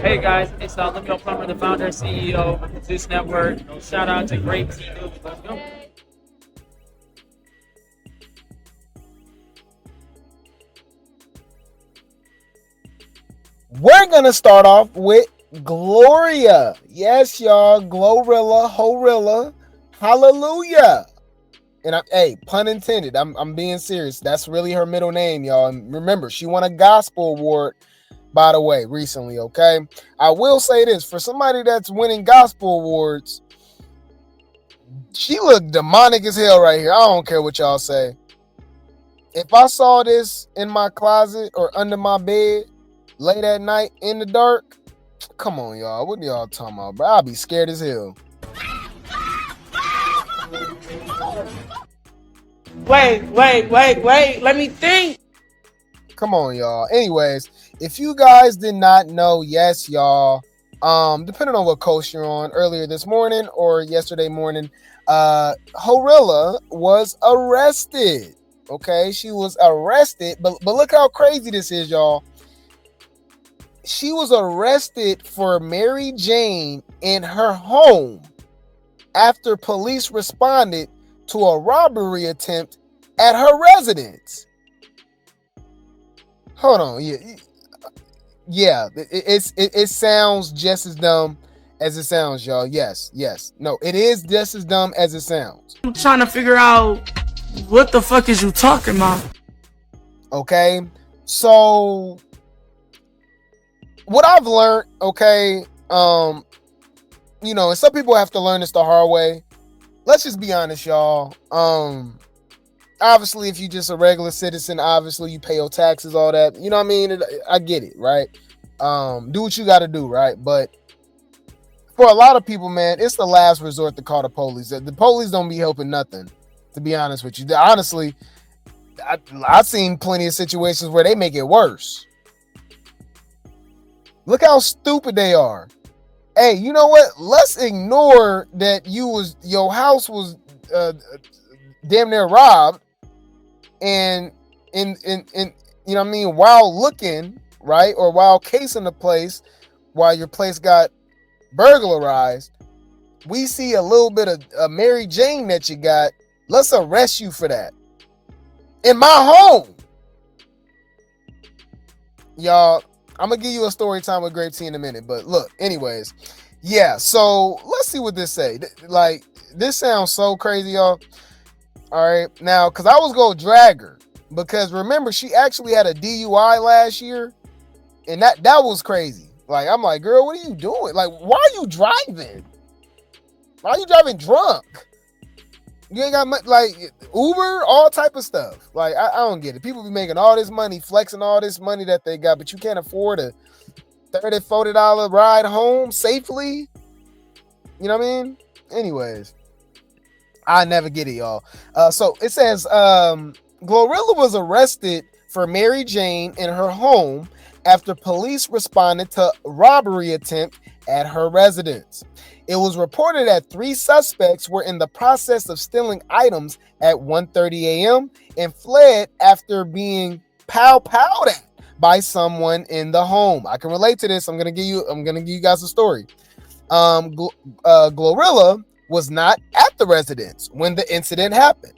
Hey guys, it's Lemmie Plummer, the founder and CEO of Zeus Network. Shout out to Grape Tea. Let's go. We're gonna start off with Gloria. Yes, y'all, GloRilla, Horilla, hallelujah. And hey, pun intended. I'm being serious. That's really her middle name, y'all. And remember, she won a gospel award, by the way, recently. Okay, I will say this: for somebody that's winning gospel awards, she looked demonic as hell right here. I don't care what y'all say. If I saw this in my closet or under my bed late at night in the dark, come on, y'all. What y'all talking about, bro? I'll be scared as hell. Wait. Let me think. Come on, y'all. Anyways, if you guys did not know, yes, y'all, depending on what coast you're on, earlier this morning or yesterday morning, Horilla was arrested. Okay, she was arrested, but look how crazy this is, y'all. She was arrested for Mary Jane in her home after police responded to a robbery attempt at her residence. Hold on, yeah, it sounds just as dumb as it sounds, y'all. Yes, no, it is just as dumb as it sounds. I'm trying to figure out what the fuck is you talking about. Okay, so what I've learned, okay, you know, and some people have to learn this the hard way. Let's just be honest, y'all. Obviously, if you're just a regular citizen, obviously you pay your taxes, all that. You know what I mean? I get it, right? Do what you got to do, right? But for a lot of people, man, it's the last resort to call the police. The police don't be helping nothing, to be honest with you. Honestly, I've seen plenty of situations where they make it worse. Look how stupid they are. Hey, you know what? Let's ignore that your house was damn near robbed, and in you know what I mean, while looking, right, or while casing the place, while your place got burglarized, we see a little bit of Mary Jane that you got. Let's arrest you for that in my home, y'all. I'm gonna give you a story time with Grape Tea in a minute, but look, anyways, yeah. So let's see what this say. Like, this sounds so crazy, y'all. All right, now, because I was gonna drag her, because remember, she actually had a DUI last year, and that was crazy. Like, I'm like, girl, what are you doing? Like, why are you driving? Why are you driving drunk? You ain't got much, like Uber, all type of stuff. Like, I don't get it. People be making all this money, flexing all this money that they got, but you can't afford a $30, $40 ride home safely. You know what I mean? Anyways, I never get it, y'all. So it says, GloRilla was arrested for Mary Jane in her home after police responded to robbery attempt at her residence. It was reported that 3 suspects were in the process of stealing items at 1:30 a.m. and fled after being powed at by someone in the home. I can relate to this. I'm gonna give you guys a story. GloRilla was not at the residence when the incident happened.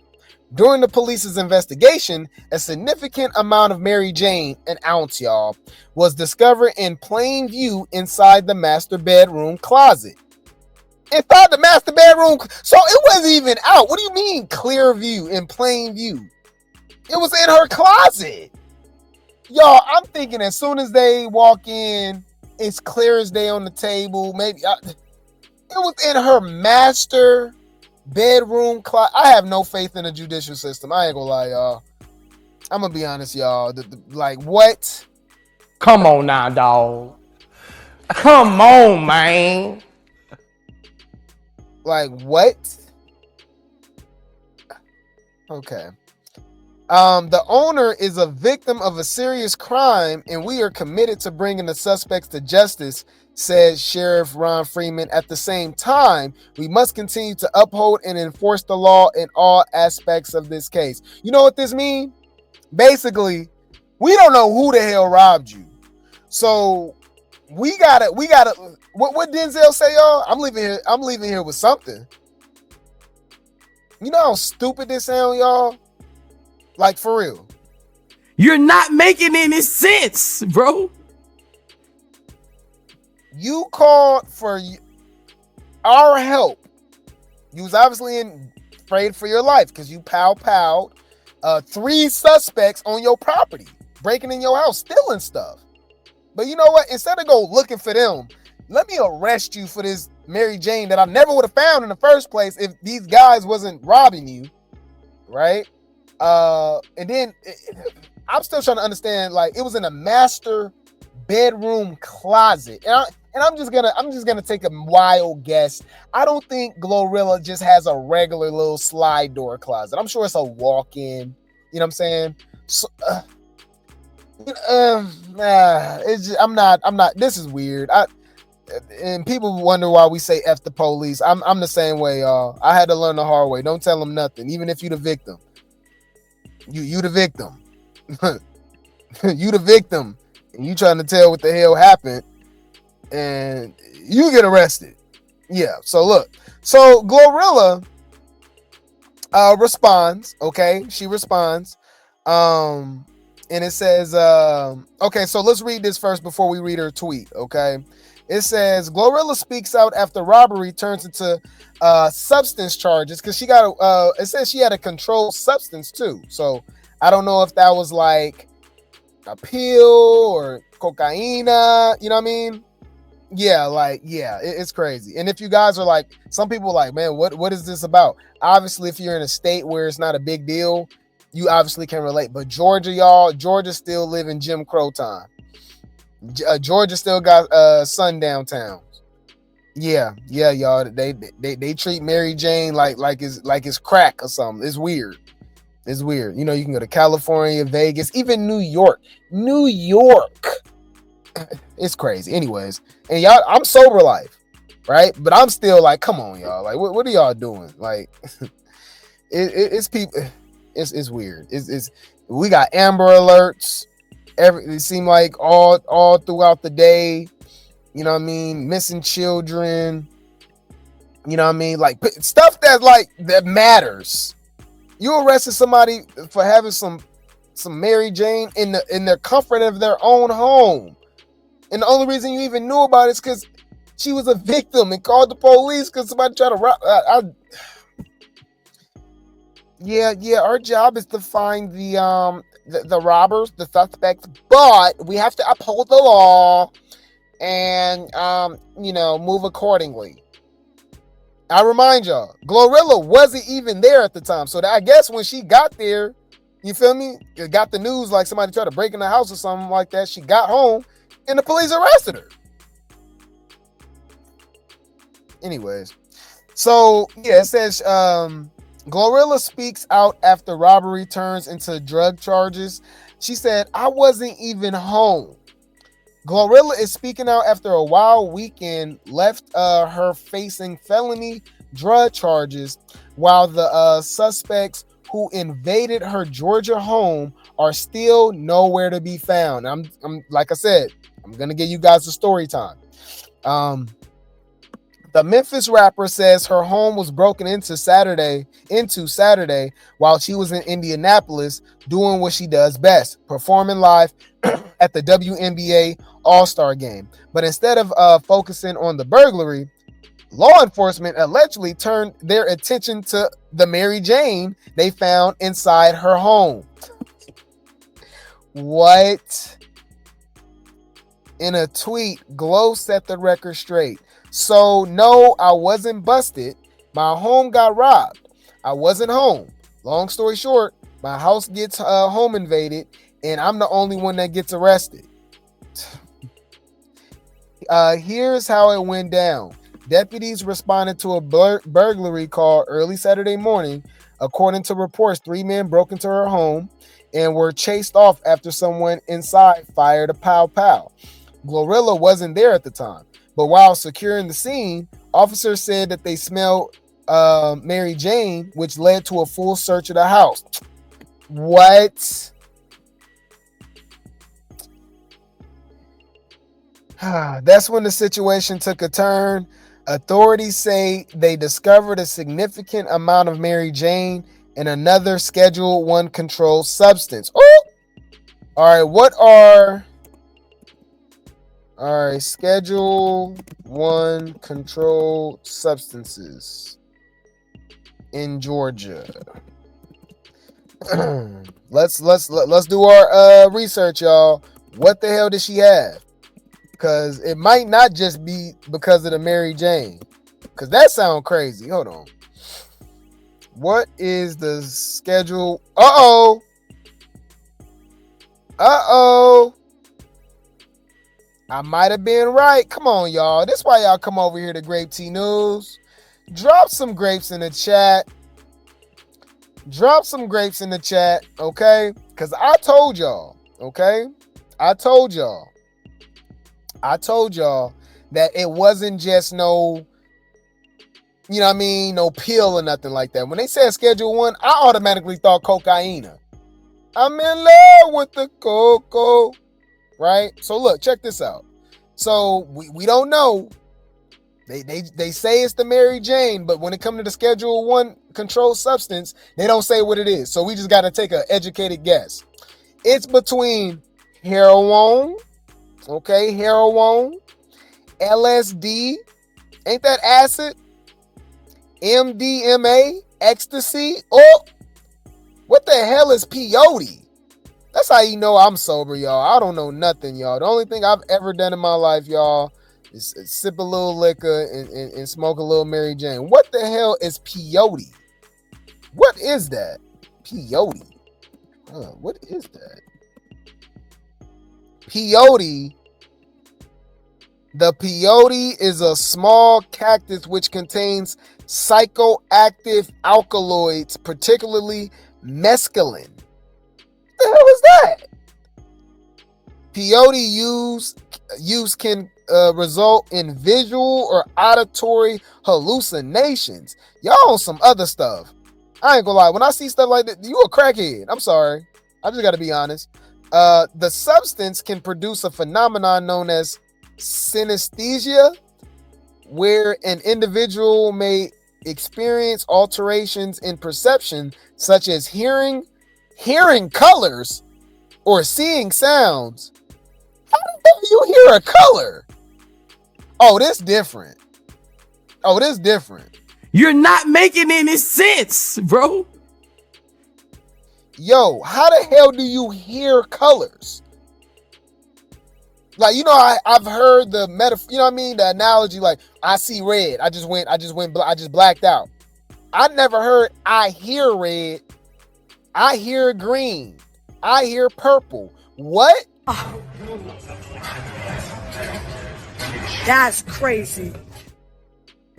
During the police's investigation, a significant amount of Mary Jane, an ounce, y'all, was discovered in plain view inside the master bedroom closet. Inside the master bedroom, so it wasn't even out. What do you mean clear view, in plain view? It was in her closet. Y'all, I'm thinking as soon as they walk in, it's clear as day on the table. Maybe it was in her master bedroom closet. I have no faith in the judicial system. I ain't gonna lie, y'all. I'm gonna be honest, y'all. Like, what? Come on now, dog. Come on, man. Like, what? Okay. The owner is a victim of a serious crime, and we are committed to bringing the suspects to justice, said Sheriff Ron Freeman. At the same time, we must continue to uphold and enforce the law in all aspects of this case. You know what this means? Basically, we don't know who the hell robbed you. So we gotta. What Denzel say, y'all? I'm leaving here with something. You know how stupid this sound, y'all? Like, for real. You're not making any sense, bro. You called for our help. You was obviously afraid for your life because you pow-powed 3 suspects on your property, breaking in your house, stealing stuff. But you know what? Instead of go looking for them, let me arrest you for this Mary Jane that I never would have found in the first place if these guys wasn't robbing you, right? And then I'm still trying to understand, like, it was in a master bedroom closet. And I'm just gonna take a wild guess. I don't think GloRilla just has a regular little slide door closet. I'm sure it's a walk-in. You know what I'm saying? So, it's just, I'm not. This is weird. And people wonder why we say F the police. I'm the same way, y'all. I had to learn the hard way. Don't tell them nothing, even if you the victim. You the victim. You the victim. And you trying to tell what the hell happened, and you get arrested. Yeah. So look. So GloRilla responds. Okay, she responds. And it says, okay, so let's read this first before we read her tweet. Okay. It says GloRilla speaks out after robbery turns into substance charges because she got it says she had a controlled substance too. So I don't know if that was like a pill or cocaine. You know what I mean? Yeah, it's crazy. And if you guys are like, some people are like, man, what is this about? Obviously, if you're in a state where it's not a big deal, you obviously can relate. But Georgia, y'all, Georgia still live in Jim Crow time. Georgia still got sundown towns. Yeah, y'all. They treat Mary Jane like it's crack or something. It's weird. It's weird. You know, you can go to California, Vegas, even New York. New York. It's crazy. Anyways, and y'all, I'm sober life, right? But I'm still like, come on, y'all. Like, what are y'all doing? Like, it's people. It's weird. It's we got Amber Alerts. It seemed like all throughout the day. You know what I mean? Missing children. You know what I mean? Like stuff that matters. You arrested somebody for having some Mary Jane in the comfort of their own home. And the only reason you even knew about it is because she was a victim and called the police because somebody tried to rob. Yeah. Our job is to find the robbers, the suspects, but we have to uphold the law and move accordingly. I remind y'all, GloRilla wasn't even there at the time, so I guess when she got there, you feel me? Got the news like somebody tried to break in the house or something like that. She got home. And the police arrested her. Anyways, so yeah, it says GloRilla speaks out after robbery turns into drug charges. She said, I wasn't even home. GloRilla is speaking out after a wild weekend left her facing felony drug charges while the suspects who invaded her Georgia home are still nowhere to be found. I'm like I said, I'm gonna give you guys a story time. The Memphis rapper says her home was broken into Saturday while she was in Indianapolis doing what she does best, performing live at the WNBA All-Star game. But instead of focusing on the burglary, law enforcement allegedly turned their attention to the Mary Jane they found inside her home. What? In a tweet, Glo set the record straight. So, no, I wasn't busted. My home got robbed. I wasn't home. Long story short, my house gets home invaded, and I'm the only one that gets arrested. Here's how it went down. Deputies responded to a burglary call early Saturday morning. According to reports, 3 men broke into her home and were chased off after someone inside fired a pow-pow. GloRilla wasn't there at the time, but while securing the scene, officers said that they smelled Mary Jane, which led to a full search of the house. What? That's when the situation took a turn. Authorities say they discovered a significant amount of Mary Jane in another Schedule 1 controlled substance. Oh! All right, Schedule 1 controlled substances in Georgia. Let's do our research, y'all. What the hell did she have? Because it might not just be because of the Mary Jane. Because that sounds crazy. Hold on. What is the schedule? Uh-oh. I might have been right. Come on, y'all. This is why y'all come over here to Grape Tea News. Drop some grapes in the chat. Okay? Because I told y'all, okay? I told y'all that it wasn't just no, you know what I mean, no pill or nothing like that. When they said Schedule 1, I automatically thought cocaine. I'm in love with the cocoa, right? So look, check this out. So we don't know. They say it's the Mary Jane, but when it comes to the Schedule 1 controlled substance, they don't say what it is. So we just got to take an educated guess. It's between heroin, okay, heroin, LSD, ain't that acid? MDMA, ecstasy. Oh, what the hell is peyote? That's how you know I'm sober, y'all. I don't know nothing, y'all. The only thing I've ever done in my life, y'all, is sip a little liquor and smoke a little Mary Jane. What the hell is peyote? What is that? Peyote. What is that? Peyote. The peyote is a small cactus which contains psychoactive alkaloids, particularly mescaline. What the hell is that? Peyote use can result in visual or auditory hallucinations. Y'all on some other stuff. I ain't gonna lie. When I see stuff like that, you a crackhead. I'm sorry. I just gotta be honest. The substance can produce a phenomenon known as synesthesia, where an individual may experience alterations in perception, such as hearing colors or seeing sounds. How the hell do you hear a color? Oh, this different. You're not making any sense, bro. Yo, how the hell do you hear colors? Like, you know, I've heard the metaphor, you know what I mean? The analogy, like, I see red. I just blacked out. I never heard I hear red. I hear green. I hear purple. What? That's crazy.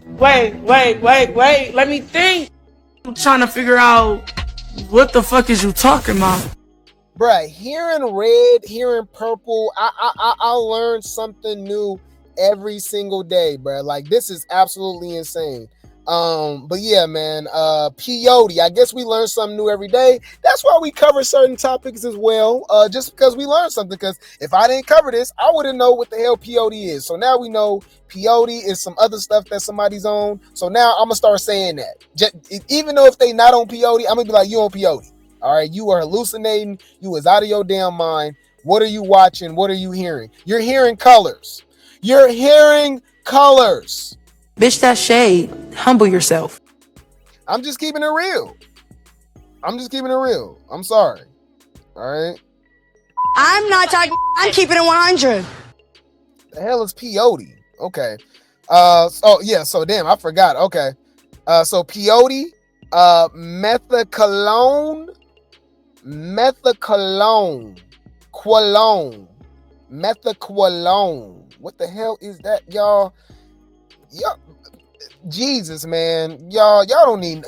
Wait. Let me think. I'm trying to figure out what the fuck is you talking about. Bruh, hearing red, hearing purple, I learn something new every single day, bruh. Like, this is absolutely insane. But yeah, man, peyote. I guess we learn something new every day. That's why we cover certain topics as well. Just because we learn something. Because if I didn't cover this, I wouldn't know what the hell peyote is. So now we know peyote is some other stuff that somebody's on. So now I'm gonna start saying that. Even though if they not on peyote, I'm gonna be like, you on peyote. All right, you are hallucinating. You was out of your damn mind. What are you watching? What are you hearing? You're hearing colors. Bitch, that's shade. Humble yourself. I'm just keeping it real. I'm sorry. All right. I'm not talking. I'm keeping it 100. The hell is peyote? Okay. So damn, I forgot. Okay. So peyote, methaqualone. What the hell is that, y'all? Jesus, man, y'all don't need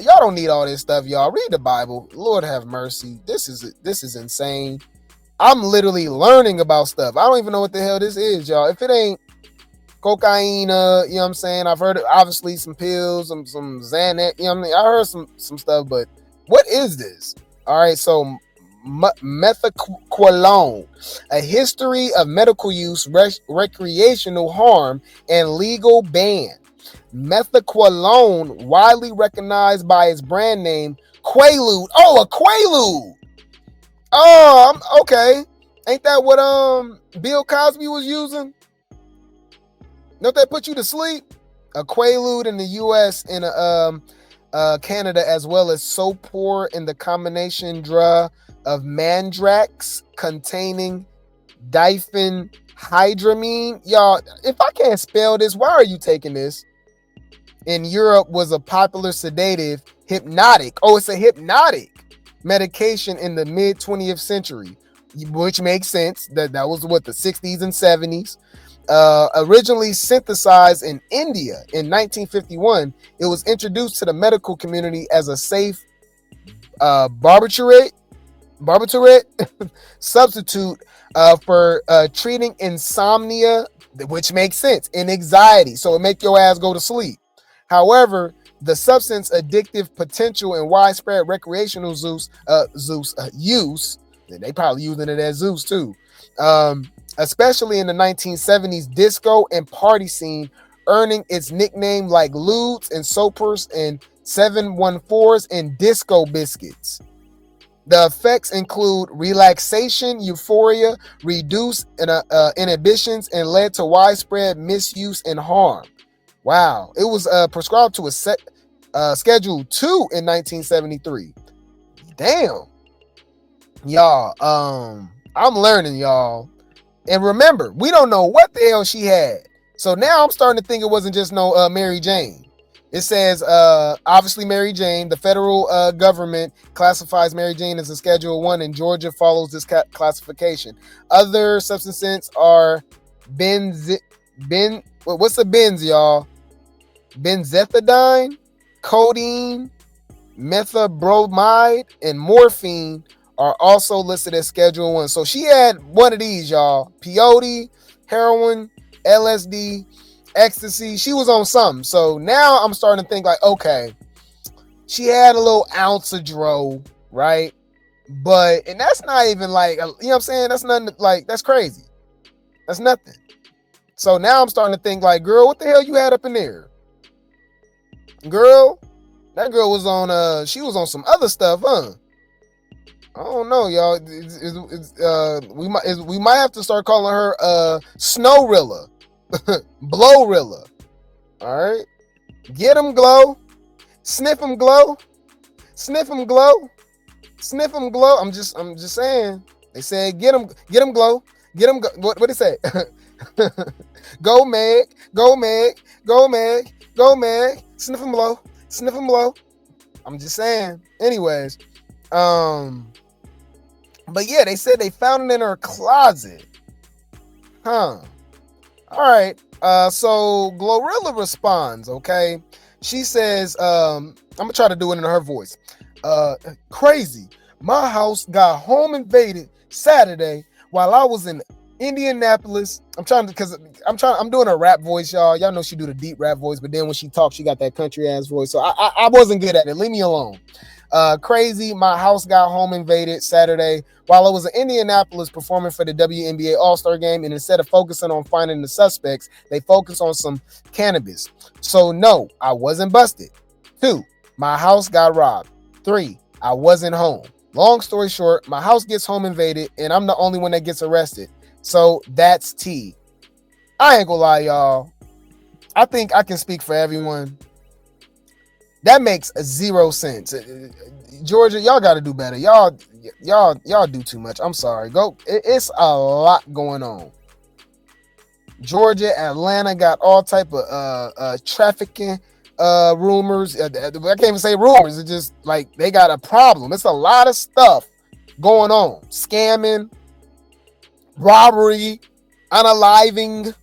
all this stuff, y'all. Read the Bible. Lord have mercy. This is insane. I'm literally learning about stuff. I don't even know what the hell this is, y'all. If it ain't cocaine, you know what I'm saying? I've heard obviously some pills, some Xanax, you know what I mean? I heard some stuff, but what is this? All right, so methaqualone, a history of medical use, recreational harm, and legal ban. Methaqualone, widely recognized by its brand name Quaalude. Oh, a Quaalude. Oh, okay. Ain't that what Bill Cosby was using? Don't that put you to sleep? A Quaalude in the U.S. and Canada, as well as Sopor in the combination drug of mandrax containing diphenhydramine. Y'all, if I can't spell this, why are you taking this? In Europe was a popular sedative, hypnotic. Oh, it's a hypnotic medication in the mid 20th century, which makes sense. That was what, the 60s and 70s. Originally synthesized in India in 1951, it was introduced to the medical community as a safe barbiturate substitute for treating insomnia, which makes sense, and anxiety. So it make your ass go to sleep. However, the substance addictive potential and widespread recreational use, they probably using it as Zeus too, especially in the 1970s disco and party scene, earning its nickname like Ludes and Sopers and 714s and disco biscuits. The effects include relaxation, euphoria, reduced inhibitions, and led to widespread misuse and harm. Wow. It was prescribed to a Schedule 2 in 1973. Damn. Y'all, I'm learning, y'all. And remember, we don't know what the hell she had. So now I'm starting to think it wasn't just no Mary Jane. It says, obviously Mary Jane. The federal government classifies Mary Jane as a Schedule 1, and Georgia follows this classification. Other substances are what's the benz, y'all? Benzethidine, codeine, methabromide, and morphine are also listed as Schedule 1. So she had one of these, y'all. Peyote, heroin, LSD, ecstasy. She was on something. So now I'm starting to think like, okay, she had a little ounce of dro, right? And that's not even like, you know what I'm saying? That's nothing, like, that's crazy. That's nothing. So now I'm starting to think like, girl, what the hell you had up in there? Girl, that girl was on, she was on some other stuff, huh? I don't know, y'all. We might have to start calling her Snowrilla, Blowrilla. All right, get them glow, sniff them glow, sniff them glow, sniff them glow. I'm just saying. They said get them glow, get them. What did it say? Go Meg, go Meg, go Meg, go Meg. Sniff them blow, sniff them blow. I'm just saying. Anyways, but yeah, they said they found it in her closet. Huh. All right. So GloRilla responds, okay? She says, I'm gonna try to do it in her voice. Crazy. My house got home invaded Saturday while I was in Indianapolis. I'm doing a rap voice, y'all. Y'all know she do the deep rap voice, but then when she talks, she got that country ass voice. So I wasn't good at it. Leave me alone. Crazy. My house got home invaded Saturday while I was in Indianapolis performing for the WNBA All-Star game, and instead of focusing on finding the suspects, they focused on some cannabis. So no, I wasn't busted. 2, my house got robbed. 3, I wasn't home. Long story short, my house gets home invaded, and I'm the only one that gets arrested. So that's T. I ain't gonna lie, y'all. I think I can speak for everyone. That makes 0 sense. Georgia, y'all got to do better. Y'all do too much. I'm sorry. It's a lot going on. Georgia, Atlanta got all type of trafficking rumors. I can't even say rumors. It's just like they got a problem. It's a lot of stuff going on. Scamming, robbery, unaliving.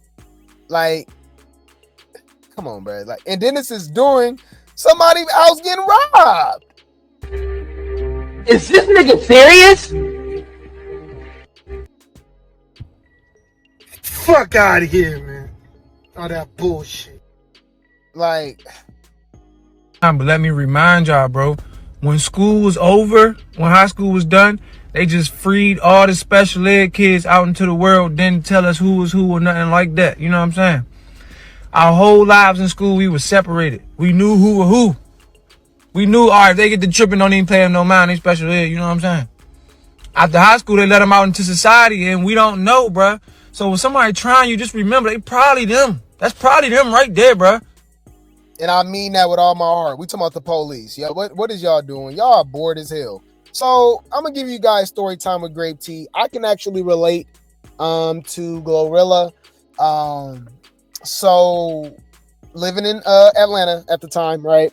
Like, come on, bro. Like, and then this is during somebody else getting robbed. Is this nigga serious? Fuck out of here, man. All that bullshit. Like, But let me remind y'all, bro, when school was over, when high school was done, They just freed all the special ed kids out into the world, didn't tell us who was who or nothing like that. You know what I'm saying? Our whole lives in school, we were separated. We knew who were who. We knew, all right, if they get to tripping, don't even pay them no mind, they special ed, you know what I'm saying? After high school, they let them out into society, and we don't know, bruh. So when somebody trying you, just remember, they probably them. That's probably them right there, bruh. And I mean that with all my heart. We talking about the police. Yeah, what is y'all doing? Y'all are bored as hell. So I'm gonna give you guys story time with Grape Tea. I can actually relate to GloRilla. So living in Atlanta at the time, right?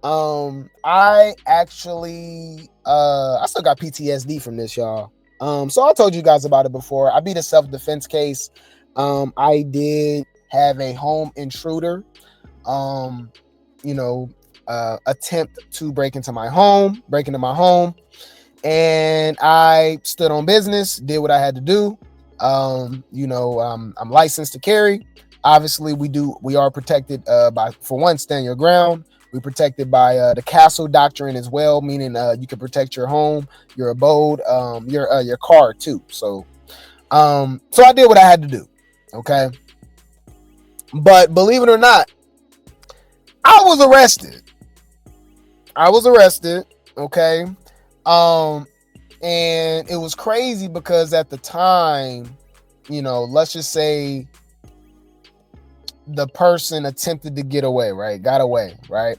I actually I still got PTSD from this, y'all. So I told you guys about it before. I beat a self-defense case. I did have a home intruder attempt to break into my home, and I stood on business, did what I had to do. I'm licensed to carry. Obviously, we are protected by, for one, stand your ground. We're protected by the castle doctrine as well, meaning you can protect your home, your abode, your car too. So I did what I had to do. Okay. But believe it or not, I was arrested. Okay. And it was crazy because at the time, let's just say the person attempted to get away, right? Got away, right?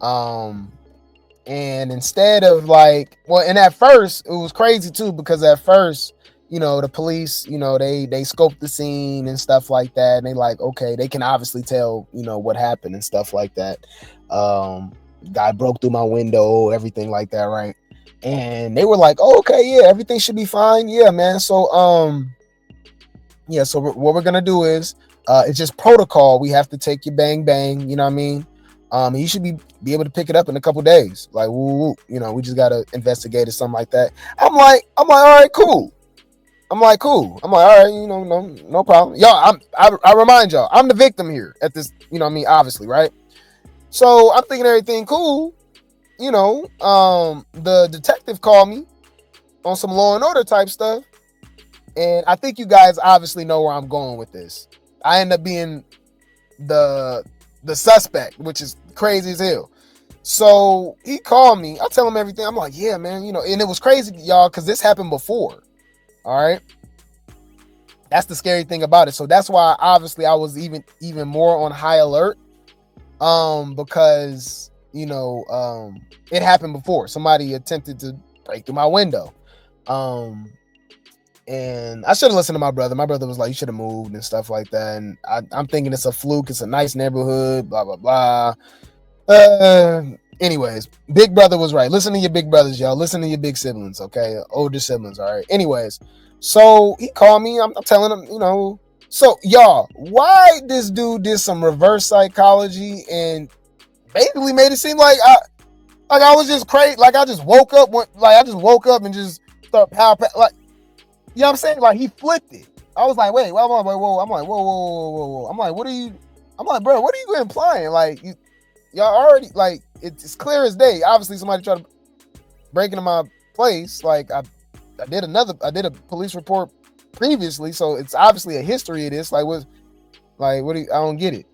And instead of and at first it was crazy too, because at first, the police, they scoped the scene and stuff like that. And they okay, they can obviously tell, what happened and stuff like that. Guy broke through my window, everything like that, right? And they were like, oh, okay, yeah, everything should be fine. Yeah, man. So, so what we're gonna do is, it's just protocol. We have to take your bang bang, you know what I mean? You should be able to pick it up in a couple days. Woo, we just gotta investigate or something like that. I'm like, all right, cool. All right, no problem. Y'all, I remind y'all, I'm the victim here at this, obviously, right? So I'm thinking everything cool. The detective called me on some Law and Order type stuff. And I think you guys obviously know where I'm going with this. I end up being the suspect, which is crazy as hell. So he called me. I tell him everything. I'm like, yeah, man, and it was crazy, y'all, because this happened before. All right. That's the scary thing about it. So that's why obviously I was even more on high alert. Because it happened before. Somebody attempted to break through my window. And I should have listened to my brother. My brother was like, you should have moved and stuff like that. And I'm thinking it's a fluke. It's a nice neighborhood, blah, blah, blah. Anyways, big brother was right. Listen to your big brothers, y'all. Listen to your big siblings, okay? Older siblings, all right? Anyways, so he called me. I'm telling him, So, y'all, why this dude did some reverse psychology and basically made it seem like I was just crazy. I just woke up and just start power. You know what I'm saying? He flipped it. I was like, wait, whoa. I'm like, whoa. I'm like, bro, what are you implying? Y'all already, it's clear as day. Obviously, somebody tried to break into my place. I did a police report previously, so it's obviously a history of this. What do you, I don't get it.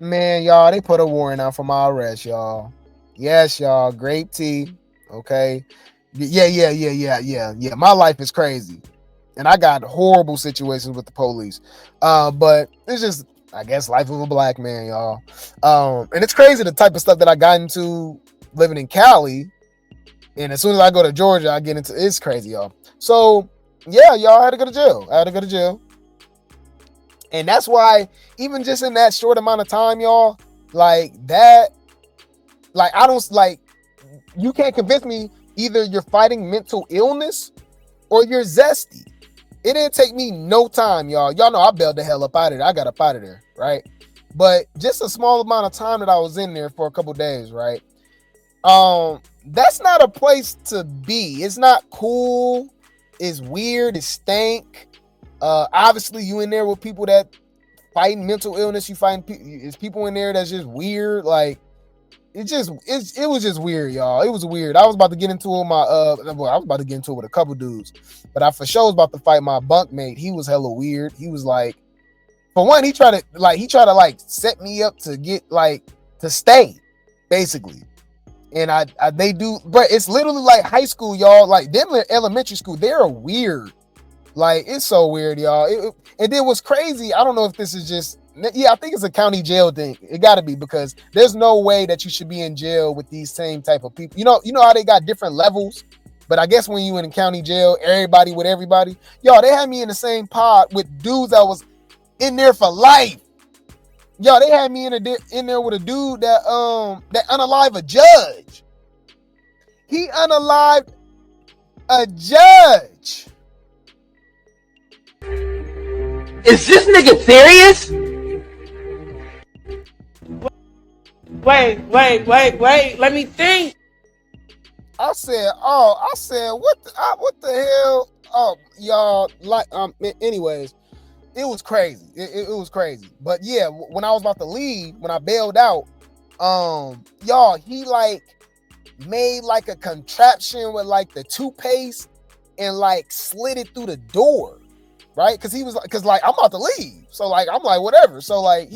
Man, y'all, they put a warrant out for my arrest, y'all. Yes, y'all, Grape Tea. Okay. Yeah. My life is crazy. And I got horrible situations with the police. But it's just, I guess, life of a black man, y'all. And it's crazy the type of stuff that I got into living in Cali. And as soon as I go to Georgia, I get into, it's crazy, y'all. So yeah, y'all, I had to go to jail. And that's why, even just in that short amount of time, y'all, I don't, you can't convince me either you're fighting mental illness or you're zesty. It didn't take me no time, y'all. Y'all know I bailed the hell up out of there. I got up out of there, right? But just a small amount of time that I was in there for a couple days, right? That's not a place to be. It's not cool. It's weird. It stank. Obviously, you in there with people that fighting mental illness. You find it's people in there that's just weird. it was just weird, y'all. It was weird. I was about to get into it with with a couple dudes, but I for sure was about to fight my bunkmate. He was hella weird. He was like, for one, he tried to set me up to get to stay, basically. And they do, but it's literally like high school, y'all. Like them in elementary school, they're weird. Like it's so weird, y'all. And then what's crazy, I don't know if this is just, yeah, I think it's a county jail thing. It got to be, because there's no way that you should be in jail with these same type of people. You know how they got different levels, but I guess when you in county jail, everybody with everybody, y'all, they had me in the same pod with dudes that was in there for life. Yo, they had me in there with a dude that unalived a judge. He unalived a judge. Is this nigga serious? Wait. Let me think. I said, what the hell? Oh, y'all, anyways. It was crazy. It was crazy. But yeah, when I was about to leave, when I bailed out, y'all, he made a contraption with the toothpaste and slid it through the door, right? Because I'm about to leave, so I'm like whatever. So I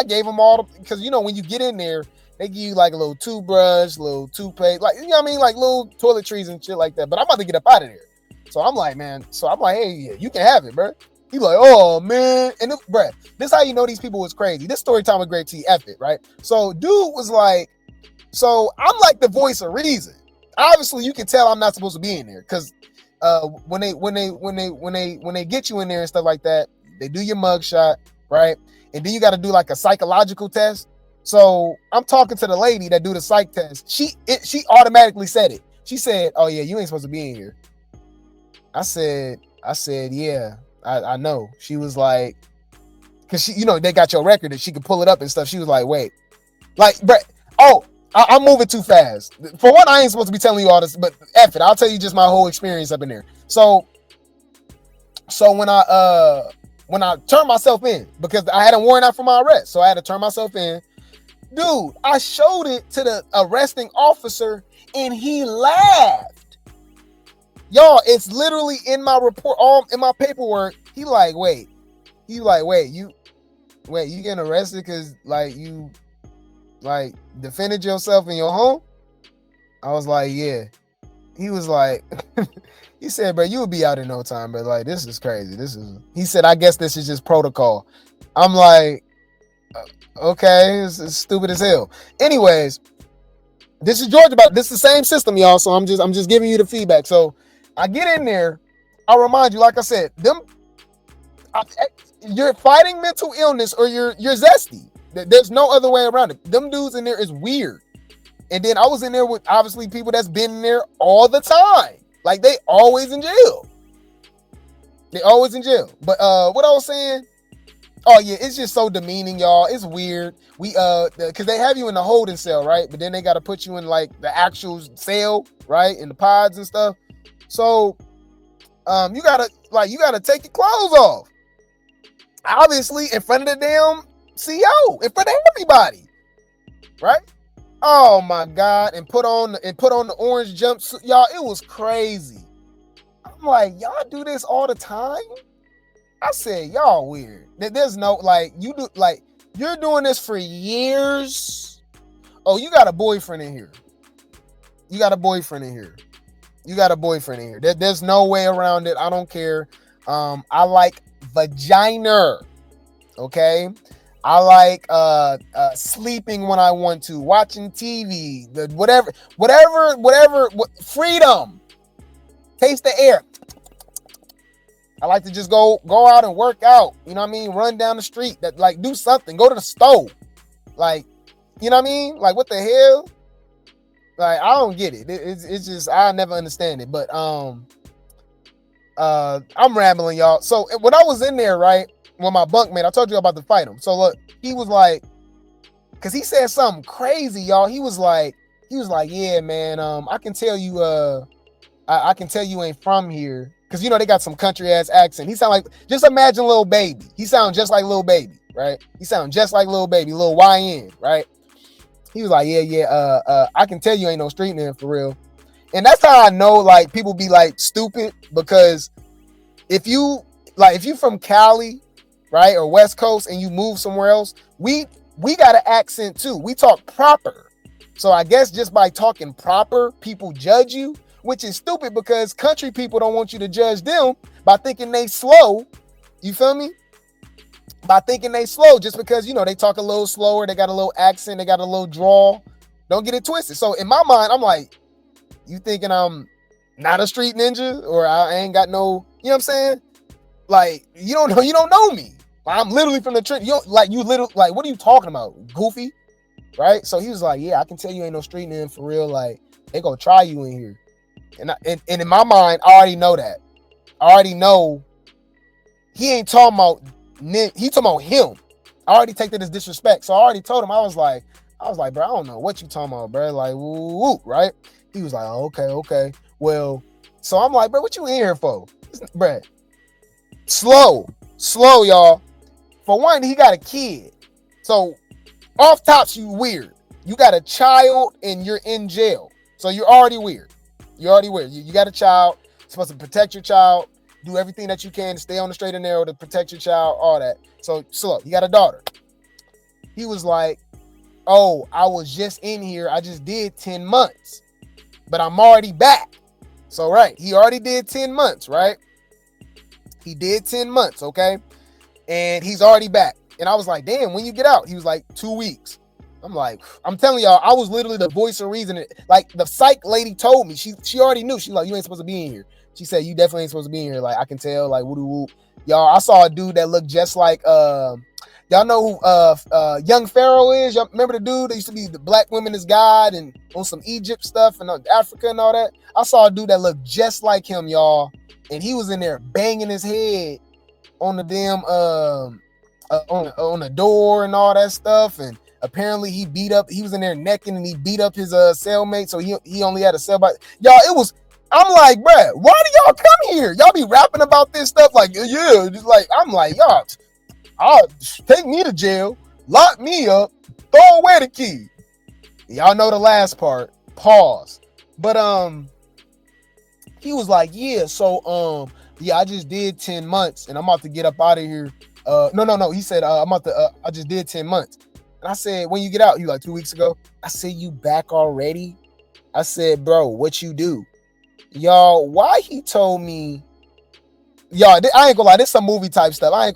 gave him all because when you get in there, they give you a little toothbrush, little toothpaste, you know what I mean, little toiletries and shit like that. But I'm about to get up out of there, so I'm like, man, hey, yeah, you can have it, bro. He like, oh man, and bruh, this how you know these people was crazy. This story time with Grape Tea, F it, right? So dude was like, so I'm like the voice of reason. Obviously, you can tell I'm not supposed to be in there because when they get you in there and stuff like that, they do your mugshot, right? And then you got to do a psychological test. So I'm talking to the lady that do the psych test. She automatically said it. She said, "Oh yeah, you ain't supposed to be in here." I said, yeah. I know. She was like, because she, they got your record and she could pull it up and stuff. She was like, wait, I'm moving too fast. For one, I ain't supposed to be telling you all this, but F it, I'll tell you just my whole experience up in there. So when I turned myself in, because I had a warrant out for my arrest, so I had to turn myself in. Dude, I showed it to the arresting officer and he laughed. Y'all, it's literally in my report, all in my paperwork. He like, wait, you getting arrested because you defended yourself in your home? I was like, yeah. He was like, he said, bro, you will be out in no time, bro. This is crazy. He said, I guess this is just protocol. I'm like, okay, it's stupid as hell. Anyways, this is Georgia, this is the same system, y'all. So I'm just giving you the feedback. So I get in there. I remind you, like I said, you're fighting mental illness or you're zesty. There's no other way around it. Them dudes in there is weird. And then I was in there with obviously people that's been in there all the time. They always in jail. But what I was saying, oh yeah, it's just so demeaning, y'all. It's weird. We because they have you in the holding cell, right? But then they got to put you in the actual cell, right? In the pods and stuff. So you gotta take your clothes off. Obviously, in front of the damn CO, in front of everybody, right? Oh my God! And put on the orange jumpsuit, y'all. It was crazy. I'm like, y'all do this all the time? I said, y'all weird. There's no you're doing this for years. Oh, you got a boyfriend in here. There's no way around it. I don't care. I like vagina. Okay. I like sleeping when I want to, watching TV, whatever, freedom. Taste the air. I like to just go out and work out. You know what I mean? Run down the street. Do something. Go to the stove. You know what I mean? What the hell? I don't get it. It's just I never understand it. But I'm rambling, y'all. So when I was in there, right, with my bunkmate, I told you about to fight him. So look, he was like, because he said something crazy, y'all. He was like, yeah, man. I can tell you, I can tell you ain't from here, because they got some country ass accent. He sound like, just imagine Lil Baby. He sound just like Lil Baby, right? He sound just like Lil Baby, Lil YN, right? He was like, yeah, I can tell you ain't no street nigga for real. And that's how I know, like, people be like stupid, because if you from Cali, right, or West Coast, and you move somewhere else, we got an accent too. We talk proper. So I guess just by talking proper, people judge you, which is stupid, because country people don't want you to judge them by thinking they slow. You feel me? By thinking they slow just because, you know, they talk a little slower, they got a little accent, they got a little drawl. Don't get it twisted. So in my mind, I'm like, you thinking I'm not a street ninja, or I ain't got no, you know what I'm saying? Like, you don't know me. I'm literally from the trench. You what are you talking about? Goofy, right? So he was like, yeah, I can tell you ain't no street ninja for real. Like, they gonna try you in here. And in my mind, I already know that. I already know he ain't talking about, he talking about him. I already take that as disrespect. So I already told him, I was like, bro, I don't know what you talking about, bro. Like, woo, right? He was like, oh, okay. Well, so I'm like, bro, what you in here for? Bro, slow, y'all. For one, he got a kid. So off tops, you weird. You got a child and you're in jail. So you're already weird. You got a child. You're supposed to protect your child. Do everything that you can to stay on the straight and narrow to protect your child, all that. So slow. You got a daughter. He was like, oh, I was just in here. I just did 10 months. But I'm already back. So, right. He already did 10 months, right? He did 10 months, okay? And he's already back. And I was like, damn, when you get out? He was like, 2 weeks. I'm like, I'm telling y'all, I was literally the voice of reason. Like, the psych lady told me. She already knew. She's like, you ain't supposed to be in here. She said, you definitely ain't supposed to be in here. Like, I can tell, like, whoop. Y'all, I saw a dude that looked just like, y'all know who Young Pharaoh is? Y'all remember the dude that used to be the Black Women is God and on some Egypt stuff and Africa and all that? I saw a dude that looked just like him, y'all. And he was in there banging his head on the damn, on the door and all that stuff. And apparently he was in there necking and he beat up his cellmate. So he only had a cell by y'all. I'm like, bruh, why do y'all come here? Y'all be rapping about this stuff like, yeah, just like, I'm like, y'all, take me to jail, lock me up, throw away the key. Y'all know the last part. Pause. But he was like, yeah, so yeah, I just did 10 months and I'm about to get up out of here. No. He said, I just did 10 months. And I said, when you get out? You like 2 weeks ago? I said, you back already? I said, bro, what you do? Y'all, why he told me, y'all, I ain't gonna lie, this some movie type stuff. My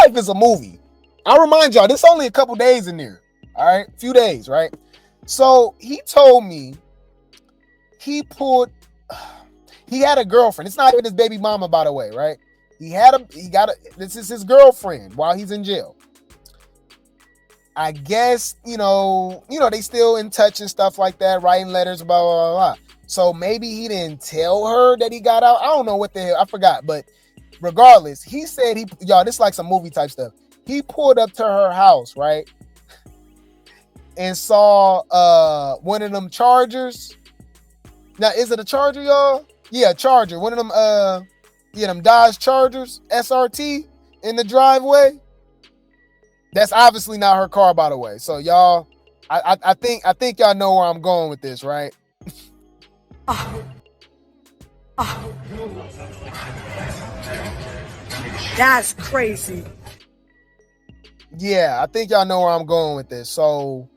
life is a movie. I remind y'all, this only a couple days in there. All right, few days, right? So he told me he had a girlfriend. It's not even his baby mama, by the way, right? This is his girlfriend while he's in jail. I guess, you know, they still in touch and stuff like that, writing letters, blah, blah, blah. So maybe he didn't tell her that he got out. I don't know what the hell. I forgot. But regardless, he said y'all, this is like some movie type stuff. He pulled up to her house, right? And saw one of them Chargers. Now, is it a Charger, y'all? Yeah, Charger. One of them them Dodge Chargers, SRT, in the driveway. That's obviously not her car, by the way. So y'all, I think y'all know where I'm going with this, right? That's crazy. Yeah, I think y'all know where I'm going with this. So,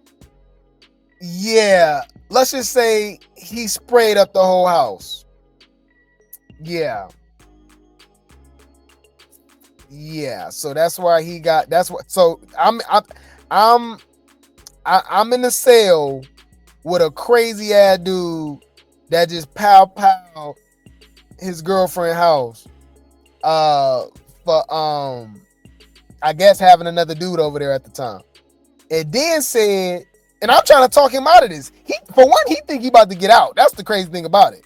yeah, let's just say he sprayed up the whole house. Yeah. So that's why so I'm in a cell with a crazy ass dude that just pow his girlfriend house for I guess having another dude over there at the time. And then said, and I'm trying to talk him out of this. For one, he think he about to get out. That's the crazy thing about it.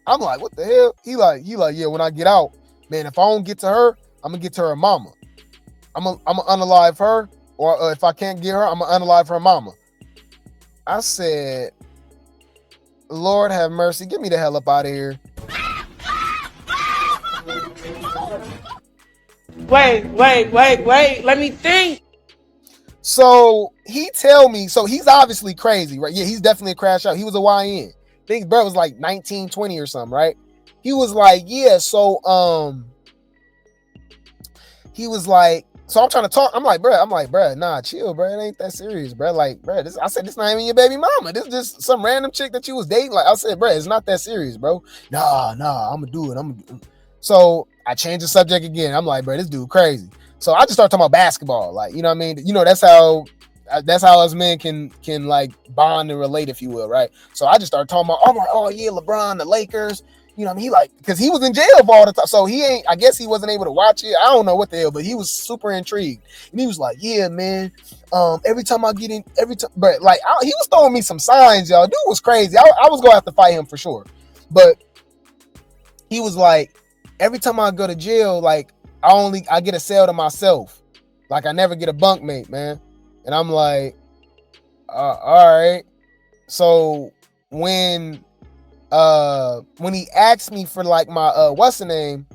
I'm like, what the hell? He like, yeah, when I get out, man, if I don't get to her, I'm gonna get to her mama. I'm gonna unalive her, or if I can't get her, I'm gonna unalive her mama. I said, Lord have mercy, get me the hell up out of here. Wait. Let me think. So he tell me, so he's obviously crazy, right? Yeah, he's definitely a crash out. He was a YN. I think bro was like 19, 20 or something, right? He was like, yeah, so he was like, so I'm trying to talk. I'm like, bro, nah, chill, bro. It ain't that serious, bro. Like, bro, I said, this not even your baby mama. This just some random chick that you was dating. Like, I said, bro, it's not that serious, bro. Nah, I'm gonna do it. So I changed the subject again. I'm like, bro, this dude crazy. So I just started talking about basketball. Like, you know what I mean? You know, that's how us men can like bond and relate, if you will, right? So I just started talking about, oh yeah, LeBron, the Lakers. You know what I mean? He like, because he was in jail for all the time. So I guess he wasn't able to watch it. I don't know what the hell, but he was super intrigued. And he was like, yeah, man. Every time, but like, he was throwing me some signs, y'all. Dude was crazy. I was going to have to fight him for sure. But he was like, every time I go to jail, like, I get a cell to myself. Like, I never get a bunkmate, man. And I'm like, all right. So when he asked me for like my what's the name,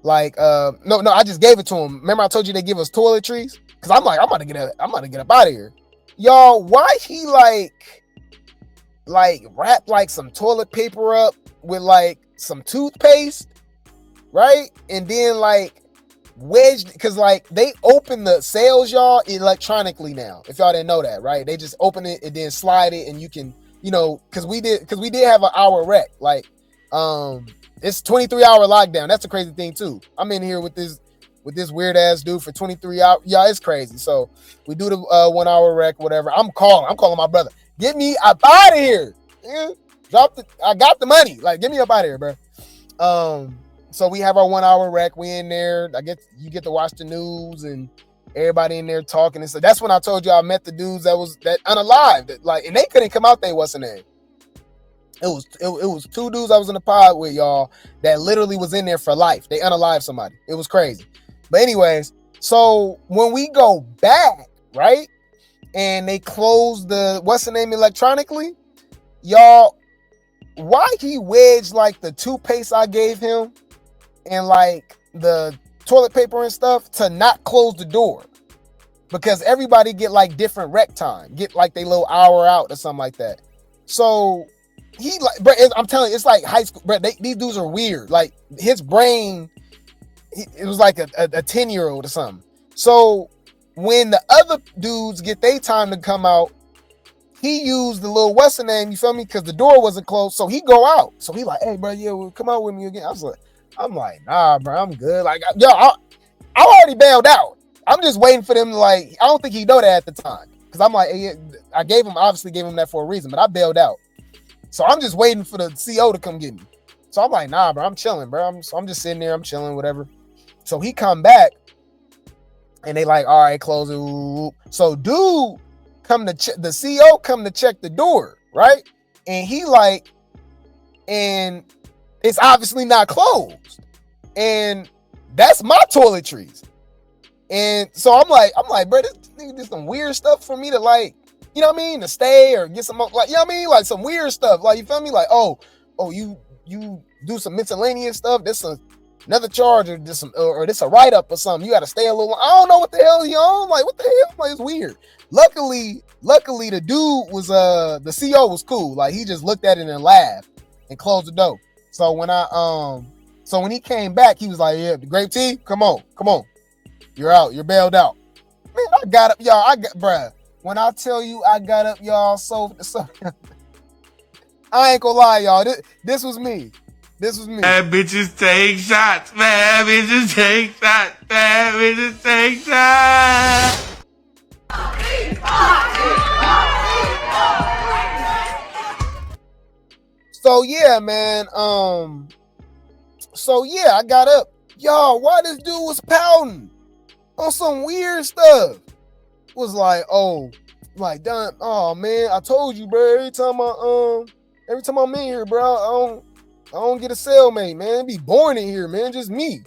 like no, I just gave it to him. Remember I told you they give us toiletries? Because I'm like, I'm about to get up out of here. Y'all, why he like wrap like some toilet paper up with like some toothpaste, right? And then like wedged, because like they open the sales, y'all, electronically now. If y'all didn't know that, right? They just open it and then slide it, and you can, you know, because we did have an hour rec. Like, it's 23-hour lockdown. That's a crazy thing too. I'm in here with this weird ass dude for 23 hours. Yeah, it's crazy. So we do the 1 hour rec, whatever. I'm calling my brother. Get me up out of here. Yeah, I got the money. Like, get me up out of here, bro. So we have our 1 hour rec. We in there. You get to watch the news and everybody in there talking. And so that's when I told you I met the dudes that unalived. Like, and they couldn't come out. They wasn't there. It was two dudes I was in the pod with, y'all, that literally was in there for life. They unalived somebody. It was crazy. But anyways, so when we go back, right, and they close the what's the name electronically, y'all, why he wedged like the toothpaste I gave him and like the toilet paper and stuff to not close the door, because everybody get like different rec time, get like they little hour out or something like that. So he like, bro, I'm telling you, it's like high school, bro. These dudes are weird. Like his brain, it was like a 10-year-old or something. So when the other dudes get their time to come out, he used the little what's the name, you feel me? Because the door wasn't closed, so he go out. So he like, hey, bro, yeah, well, come out with me again. I'm like, nah, bro, I'm good. Like, yo, I already bailed out. I'm just waiting for them to like, I don't think he know that at the time. Because I'm like, hey, I obviously gave him that for a reason, but I bailed out. So I'm just waiting for the CO to come get me. So I'm like, nah, bro, I'm chilling, bro. I'm just sitting there, I'm chilling, whatever. So he come back, and they like, all right, close it. So dude the CO come to check the door, right? And he like, and it's obviously not closed. And that's my toiletries. And so I'm like, bro, this nigga did some weird stuff for me to like, you know what I mean, to stay or get some, like, you know what I mean, like some weird stuff. Like, you feel me? Like, oh, you do some miscellaneous stuff. This another charge, or this a write up or something. You got to stay a little. I don't know what the hell you on. Like, what the hell? Like, it's weird. Luckily, the dude was the CO was cool. Like, he just looked at it and laughed and closed the door. So when he came back, he was like, yeah, the Grape Tea, come on, you're out, you're bailed out. Man, I got up, y'all. Bruh. When I tell you I got up, y'all, so I ain't gonna lie, y'all. This was me. Bad bitches take shots. Bad bitches take shots. Bad bitches take shots. So yeah, man. So yeah, I got up. Y'all, why this dude was pouting on some weird stuff? Was like, oh, like, done. Oh man, I told you, bro. Every time I'm in here, bro, I don't get a cellmate, man. It be boring in here, man. Just me.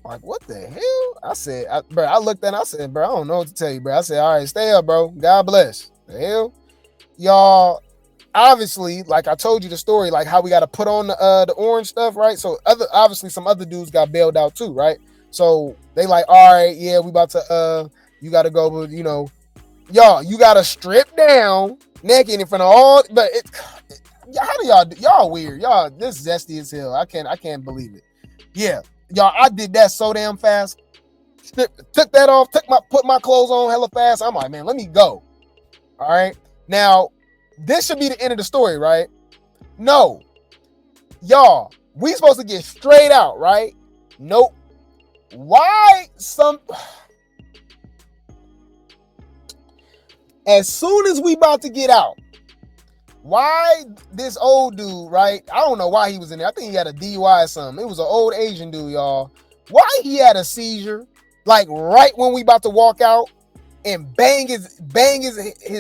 Like, what the hell? I said, bro, I looked at it, I said, bro, I don't know what to tell you, bro. I said, all right, stay up, bro. God bless. The hell? Y'all, obviously, like I told you the story, like how we got to put on the orange stuff, right? So obviously some other dudes got bailed out too, right? So they like, all right, yeah, we about to, you got to go, but you know, y'all, you gotta strip down naked in front of all. But how do y'all weird? Y'all, this zesty as hell. I can't believe it. Yeah, y'all, I did that so damn fast. Took that off. Put my clothes on hella fast. I'm like, man, let me go. All right. Now, this should be the end of the story, right? No, y'all, we supposed to get straight out, right? Nope. Why as soon as we about to get out, why this old dude, right? I don't know why he was in there. I think he had a DUI or something. It was an old Asian dude, y'all. Why he had a seizure, like right when we about to walk out, and bang his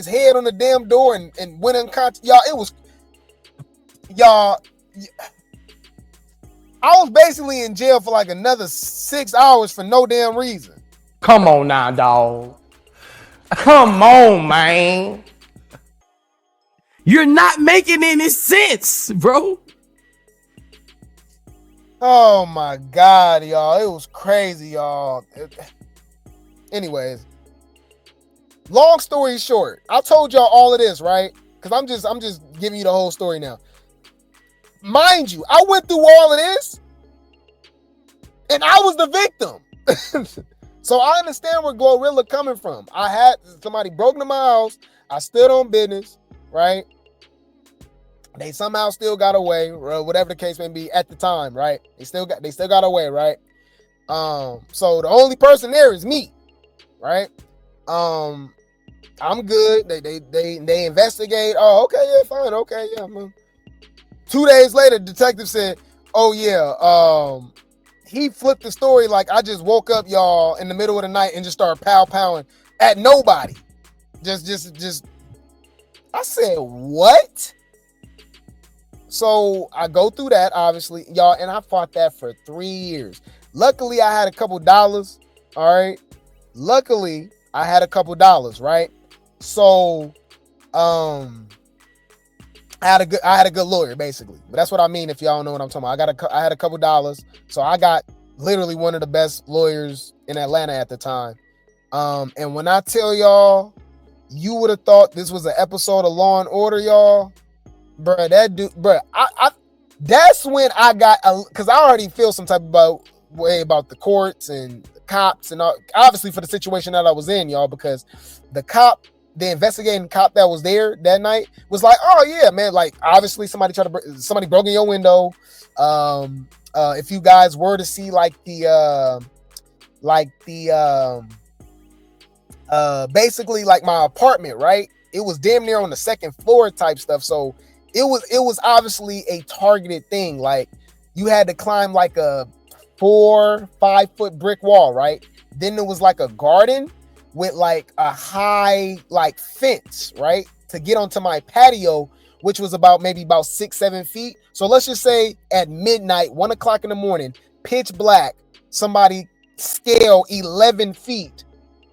head on the damn door and went unconscious. Y'all, it was, y'all, I was basically in jail for like another 6 hours for no damn reason. Come on now, dog. Come on, man. You're not making any sense, bro. Oh my God, y'all. It was crazy, y'all. Anyways, long story short, I told y'all all of this, right? Because I'm just giving you the whole story now. Mind you, I went through all of this and I was the victim. So I understand where GloRilla coming from. I had somebody broke into my house. I stood on business, right? They somehow still got away, or whatever the case may be at the time, right? They still got away, right? So the only person there is me, right? I'm good. They investigate. Oh, okay, yeah, fine, okay, yeah, man. 2 days later, the detective said, "Oh yeah, he flipped the story like I just woke up, y'all, in the middle of the night and just started pow-powing at nobody." Just. I said, "What?" So I go through that, obviously, y'all, and I fought that for 3 years. Luckily, I had a couple dollars. All right. Luckily, I had a couple dollars, right? So, I had a good lawyer, basically. But that's what I mean if y'all don't know what I'm talking about. I had a couple dollars. So I got literally one of the best lawyers in Atlanta at the time. And when I tell y'all, you would have thought this was an episode of Law and Order, y'all. Bruh, that dude, bruh, that's when I got, because I already feel some type of way about the courts and the cops and all, obviously for the situation that I was in, y'all, because the investigating cop that was there that night was like, "Oh yeah, man, like obviously somebody broke in your window. If you guys were to see basically like my apartment, right? It was damn near on the second floor type stuff. So it was obviously a targeted thing. Like you had to climb like a 4-5 foot brick wall, right? Then there was like a garden with like a high like fence, right? To get onto my patio, which was about 6-7 feet. So let's just say at midnight, 1 o'clock in the morning, pitch black, somebody scale 11 feet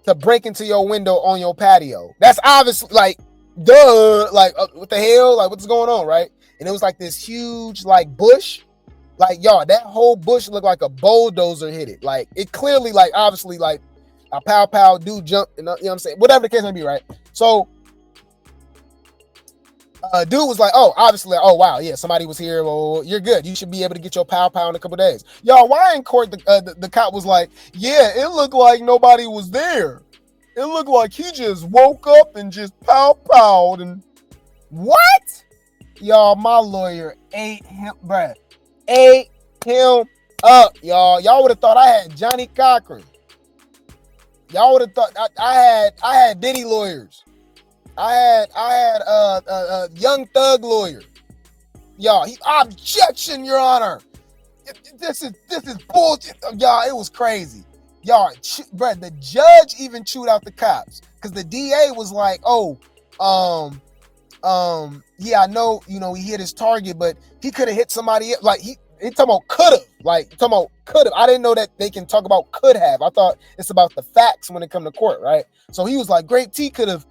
to break into your window on your patio. That's obviously like, duh, like what the hell? Like what's going on, right? And it was like this huge like bush. Like, y'all, that whole bush looked like a bulldozer hit it. Like it clearly, like obviously like a pow dude jumped, you know what I'm saying? Whatever the case may be, right? So dude was like, "Oh, obviously, oh wow, yeah, somebody was here. Well, you're good. You should be able to get your pow in a couple days." Y'all, why in court the cop was like, "Yeah, it looked like nobody was there. It looked like he just woke up and just pow-powed and what?" Y'all, my lawyer ate him up, y'all. Y'all would have thought I had Johnny Cochran. Y'all would have thought I had Diddy lawyers. I had Young Thug lawyer. Y'all, objection, Your Honor. This is bullshit. Y'all, it was crazy. Y'all, bruh, the judge even chewed out the cops because the DA was like, "Oh, yeah, I know, he hit his target, but he could have hit somebody else." Like he talking about could have. I didn't know that they can talk about could have. I thought it's about the facts when it come to court, right? So he was like, Grape Tea could have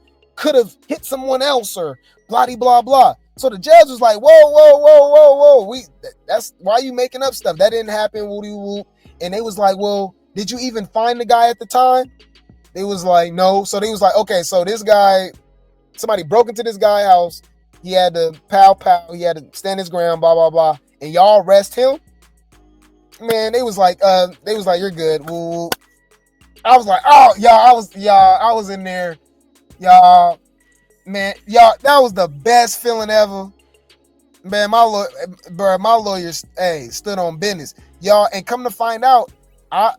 hit someone else or blah blah blah. So the judge was like, whoa. That's why you making up stuff. That didn't happen. Woody whoop. And they was like, "Well, did you even find the guy at the time?" They was like, no. So they was like, okay, so this guy, somebody broke into this guy's house. He had to pow. He had to stand his ground, blah, blah, blah. And y'all arrest him? Man, they was like, you're good. Woo. I was like, oh, I was in there. Y'all, man, that was the best feeling ever. Man, my lawyer, stood on business. Y'all, and come to find out, I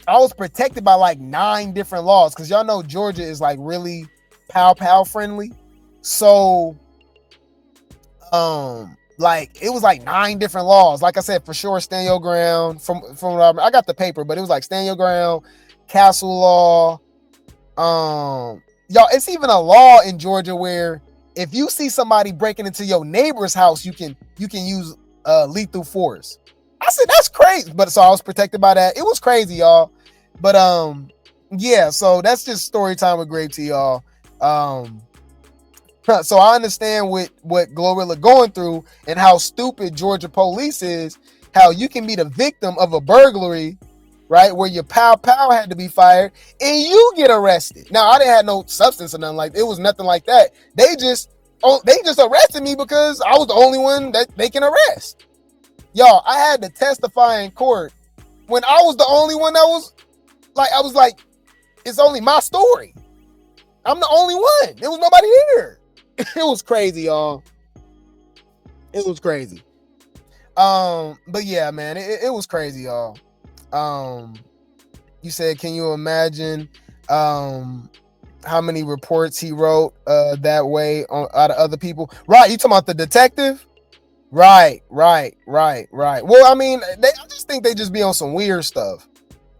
was protected by like 9 different laws, because y'all know Georgia is like really pow friendly. So like it was like 9 different laws. Like I said, for sure, stand your ground. From I got the paper, but it was like stand your ground, castle law. Y'all, it's even a law in Georgia where if you see somebody breaking into your neighbor's house, you can use lethal force. I said that's crazy, but so I was protected by that. It was crazy, y'all. But yeah, so that's just story time with Grape Tea, y'all. So I understand what GloRilla going through and how stupid Georgia police is. How you can be the victim of a burglary, right, where your pow had to be fired and you get arrested. Now I didn't have no substance or nothing like that. It was nothing like that. They just arrested me because I was the only one that they can arrest. Y'all, I had to testify in court when I was the only one that was like, I was like, it's only my story. I'm the only one. There was nobody here. It was crazy, y'all. It was crazy. But yeah, man, it was crazy, y'all. You said, can you imagine how many reports he wrote that way out of other people? Right, you talking about the detective? Right. Well, I mean, I just think they just be on some weird stuff.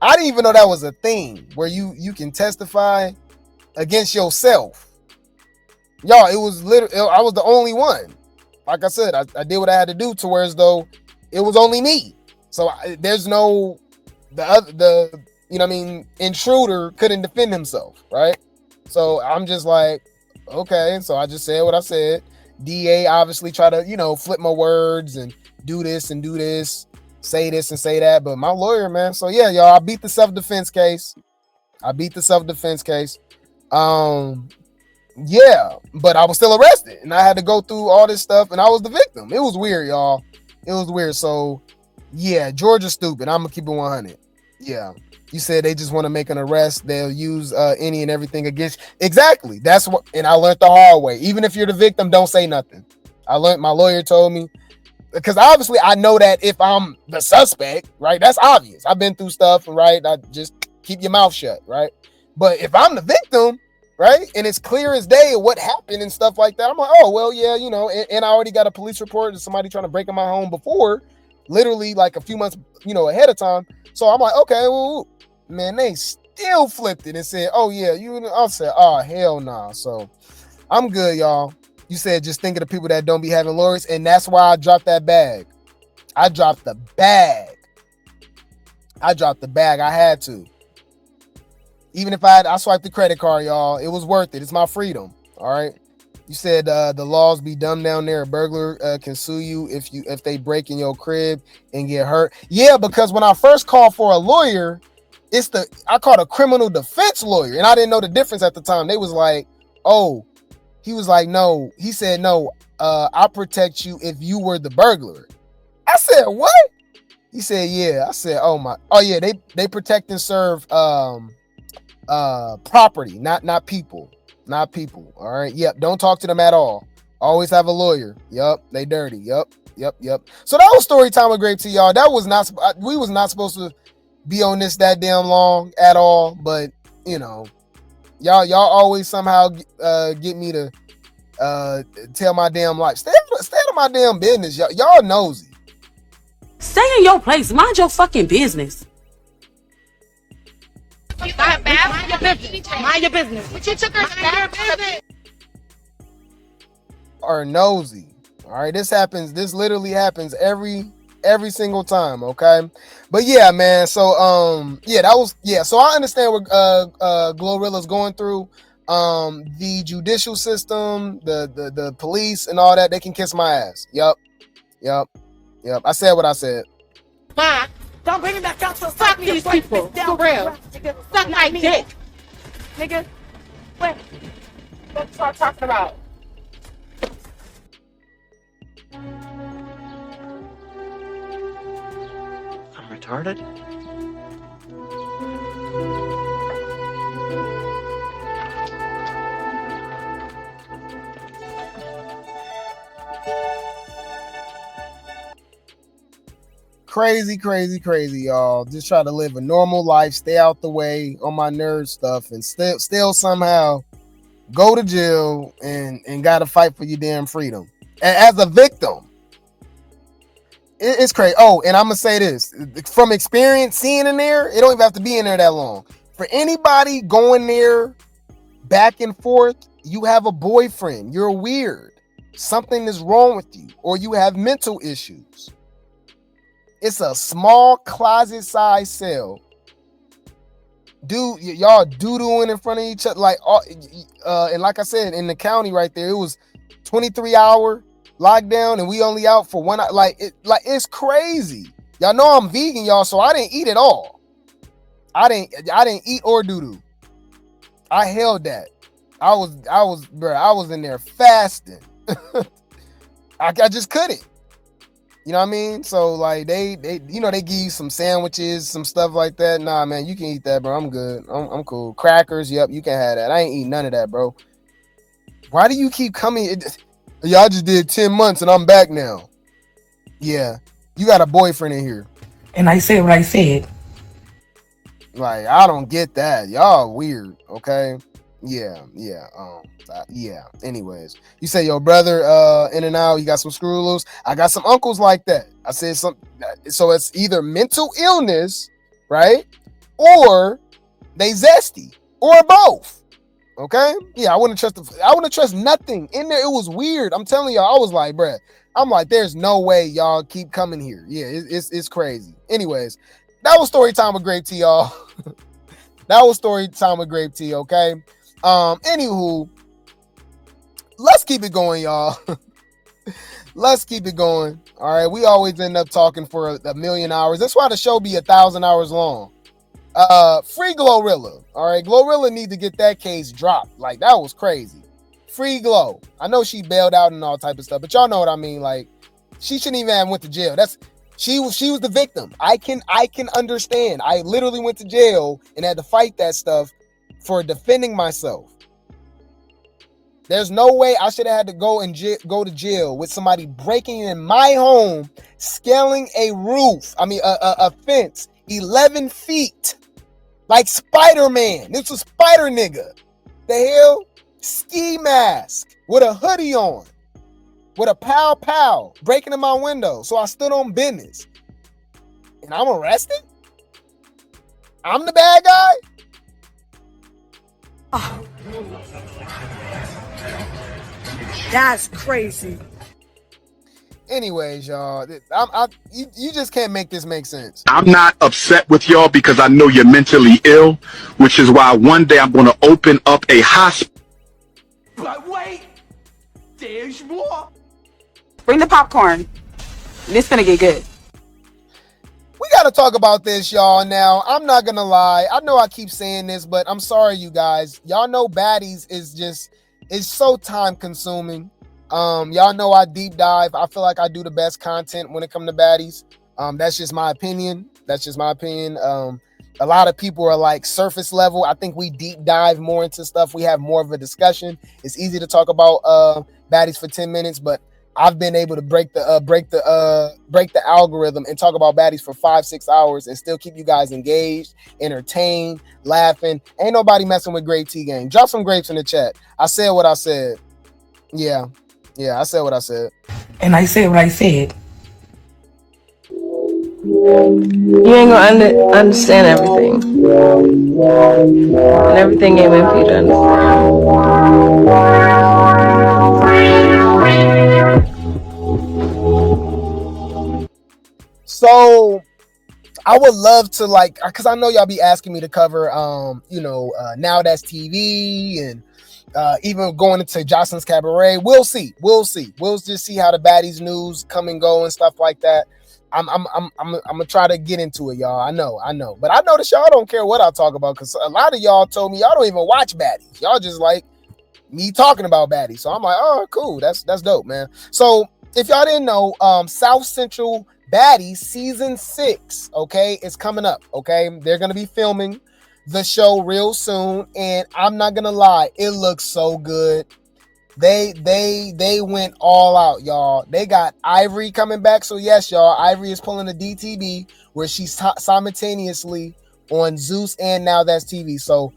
I didn't even know that was a thing where you can testify against yourself. Y'all, it was literally, I was the only one. Like I said, I did what I had to do to where as though it was only me. So there's no, the you know what I mean, intruder couldn't defend himself, right? So I'm just like, okay. So I just said what I said. DA obviously try to, flip my words and do this and do this, say this and say that. But my lawyer, man. So yeah, y'all, I beat the self-defense case. Yeah, but I was still arrested and I had to go through all this stuff and I was the victim. It was weird, y'all. It was weird. So yeah, Georgia's stupid. I'm gonna keep it 100. Yeah. You said they just want to make an arrest. They'll use any and everything against. Exactly. That's what, and I learned the hard way. Even if you're the victim, don't say nothing. My lawyer told me, because obviously I know that if I'm the suspect, right, that's obvious. I've been through stuff, right? I just keep your mouth shut, right? But if I'm the victim, right, and it's clear as day what happened and stuff like that, I'm like, oh, well, yeah, and I already got a police report of somebody trying to break in my home before, literally like a few months, ahead of time. So I'm like, okay, well, man, they still flipped it and said, oh, yeah, I said, oh, hell nah. So I'm good, y'all. You said just think of the people that don't be having lawyers, and that's why I dropped that bag. I dropped the bag. I had to. Even if I swiped the credit card, y'all, it was worth it. It's my freedom. All right. You said the laws be dumb down there. A burglar can sue you if they break in your crib and get hurt. Yeah, because when I first called for a lawyer, I called a criminal defense lawyer, and I didn't know the difference at the time. They was like, oh, he was like, no. He said, no, I'll protect you if you were the burglar. I said, what? He said, yeah. I said, oh yeah, they protect and serve property, not people. All right. Yep. Don't talk to them at all. Always have a lawyer. Yep. They dirty. Yep. So that was story time with Grape Tea, y'all. We was not supposed to be on this that damn long at all, but y'all always somehow get me to tell my damn life. Stay out of my damn business. Y'all nosy. Stay in your place. Mind your fucking business. Mind your business. But you took her business. Are nosy. All right, this literally happens every single time, okay? But yeah, man, so so I understand what GloRilla's going through. The judicial system, the police and all that, they can kiss my ass. Yep. I said what I said. Ma, don't bring me back out to fuck these people. For real. Suck my dick. nigga. What you start talking about? I'm retarded? Crazy, crazy, crazy, y'all. Just try to live a normal life, stay out the way on my nerd stuff, and still somehow go to jail and gotta fight for your damn freedom. And as a victim, it's crazy. Oh, and I'm gonna say this from experience, seeing in there, it don't even have to be in there that long. For anybody going there back and forth, you have a boyfriend, you're weird, something is wrong with you, or you have mental issues. It's a small closet-sized cell. Dude, y'all doo-dooing in front of each other. Like, and like I said, in the county right there, it was 23-hour lockdown, and we only out for 1 hour. It's crazy. Y'all know I'm vegan, y'all, so I didn't eat at all. I didn't eat or doo-doo. I held that. I was in there fasting. I just couldn't. You know what I mean? So like they give you some sandwiches, some stuff like that. Nah, man, you can eat that, bro. I'm good. I'm cool. Crackers, yep, you can have that. I ain't eating none of that, bro. Why do you keep coming? Y'all just did 10 months and I'm back now. Yeah, you got a boyfriend in here. And I said what I said. Like, I don't get that. Y'all weird, okay? Yeah. Anyways, you say your brother in and out, you got some screw loose. I got some uncles like that. I said something. So it's either mental illness, right? Or they zesty, or both. Okay? Yeah, I wouldn't trust nothing in there. It was weird. I'm telling y'all, I was like, bruh, I'm like, there's no way y'all keep coming here. Yeah, it's crazy. Anyways, that was story time with Grape Tea, y'all. That was story time with Grape Tea, okay? Anywho, let's keep it going, y'all. Let's keep it going. All right, we always end up talking for a million hours. That's why the show be 1,000 hours long. Free GloRilla. All right, GloRilla need to get that case dropped. Like, that was crazy. Free Glo. I know she bailed out and all type of stuff, but y'all know what I mean. Like, she shouldn't even have went to jail. She was the victim. I can understand. I literally went to jail and had to fight that stuff for defending myself. There's no way I should have had to go to jail with somebody breaking in my home, scaling a roof. I mean, a fence, 11 feet, like Spider-Man. This was Spider nigga. The hell? Ski mask with a hoodie on, with a pow, breaking in my window. So I stood on business, and I'm arrested. I'm the bad guy. Oh. That's crazy. Anyways, y'all, you just can't make this make sense. I'm not upset with y'all because I know you're mentally ill, which is why one day I'm going to open up a hospital. But wait, there's more. Bring the popcorn. This gonna get good. We got to talk about this, y'all. Now, I'm not going to lie. I know I keep saying this, but I'm sorry, you guys. Y'all know Baddies is so time consuming. Y'all know I deep dive. I feel like I do the best content when it comes to Baddies. That's just my opinion. A lot of people are like surface level. I think we deep dive more into stuff. We have more of a discussion. It's easy to talk about Baddies for 10 minutes, but I've been able to break the algorithm and talk about Baddies for 5-6 hours and still keep you guys engaged, entertained, laughing. Ain't nobody messing with Grape Tea gang. Drop some grapes in the chat. I said what I said. Yeah, I said what I said. And I said what I said. You ain't gonna understand everything. And everything ain't meant for you to understand. So I would love to, like, because I know y'all be asking me to cover NowThatsTV and even going into Jocelyn's Cabaret. We'll see. We'll just see how the Baddies news come and go and stuff like that. I'm gonna try to get into it, y'all. I know, but I notice y'all don't care what I talk about because a lot of y'all told me y'all don't even watch baddies. Y'all just like me talking about baddies. So I'm like, oh, cool, that's dope, man. So if y'all didn't know, South Central Baddies season 6, okay, is coming up. Okay, they're gonna be filming the show real soon, and I'm not gonna lie, it looks so good. They went all out, y'all. They got Ivory coming back. So yes, y'all, Ivory is pulling a DTB where she's simultaneously on Zeus and Now That's TV. So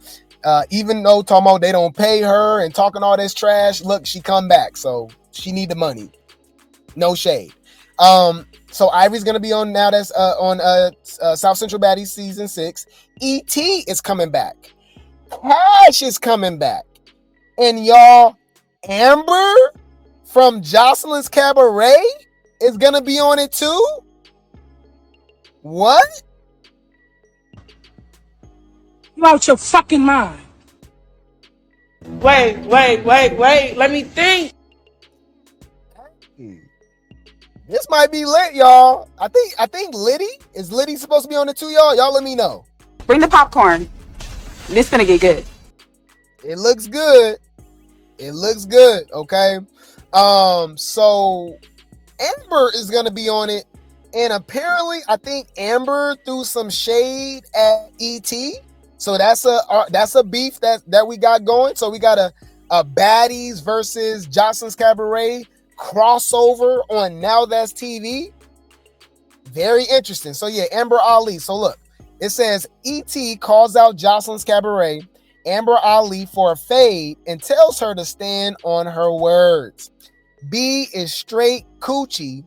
even though Tomo they don't pay her and talking all this trash, look, she come back. So she need the money. No shade. So Ivory's gonna be on Now That's on South Central Baddies season 6. ET is coming back. Cash is coming back. And y'all, Amber from Jocelyn's Cabaret is gonna be on it too. What? You out your fucking mind. Wait. Let me think. This might be lit, y'all. I think Liddy is supposed to be on it too, y'all. Y'all let me know. Bring the popcorn. This gonna get good. It looks good. It looks good, okay? So Amber is gonna be on it, and apparently I think Amber threw some shade at ET. So that's a beef that we got going. So we got a Baddies versus Jocelyn's Cabaret crossover on Now That's TV. Very interesting. So yeah, Amber Ali. So look, it says ET calls out Jocelyn's Cabaret, Amber Ali, for a fade and tells her to stand on her words. B is straight coochie,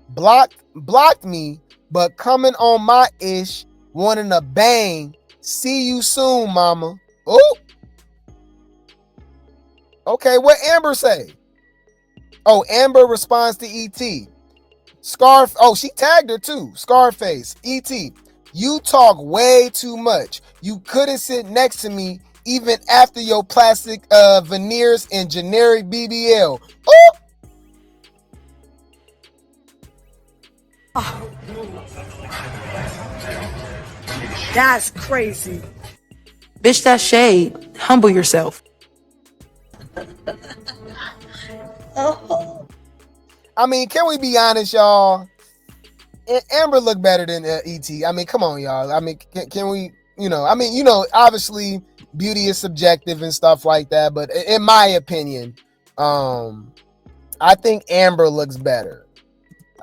blocked me, but coming on my ish, wanting to bang. See you soon, mama. Oh, okay. What Amber say? Oh, Amber responds to ET. Oh, she tagged her too. Scarface. ET, you talk way too much. You couldn't sit next to me even after your plastic veneers and generic BBL. Oh! That's crazy. Bitch, that's shade. Humble yourself. I mean, can we be honest, y'all? Amber looked better than ET. I mean, come on, y'all. I mean, can we, obviously beauty is subjective and stuff like that, but in my opinion, I think Amber looks better.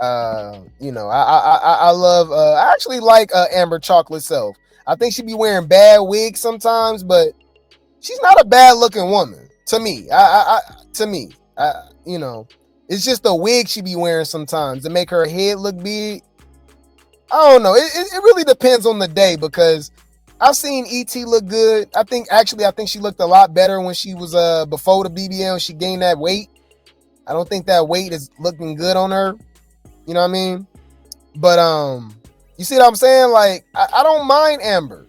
I love, I actually like Amber Chocolate self. I think she be wearing bad wigs sometimes, but she's not a bad looking woman to me. It's just the wig she be wearing sometimes to make her head look big. I don't know. It really depends on the day because I've seen ET look good. I think she looked a lot better when she was before the BBL and she gained that weight. I don't think that weight is looking good on her. You know what I mean? But you see what I'm saying? Like I don't mind Amber,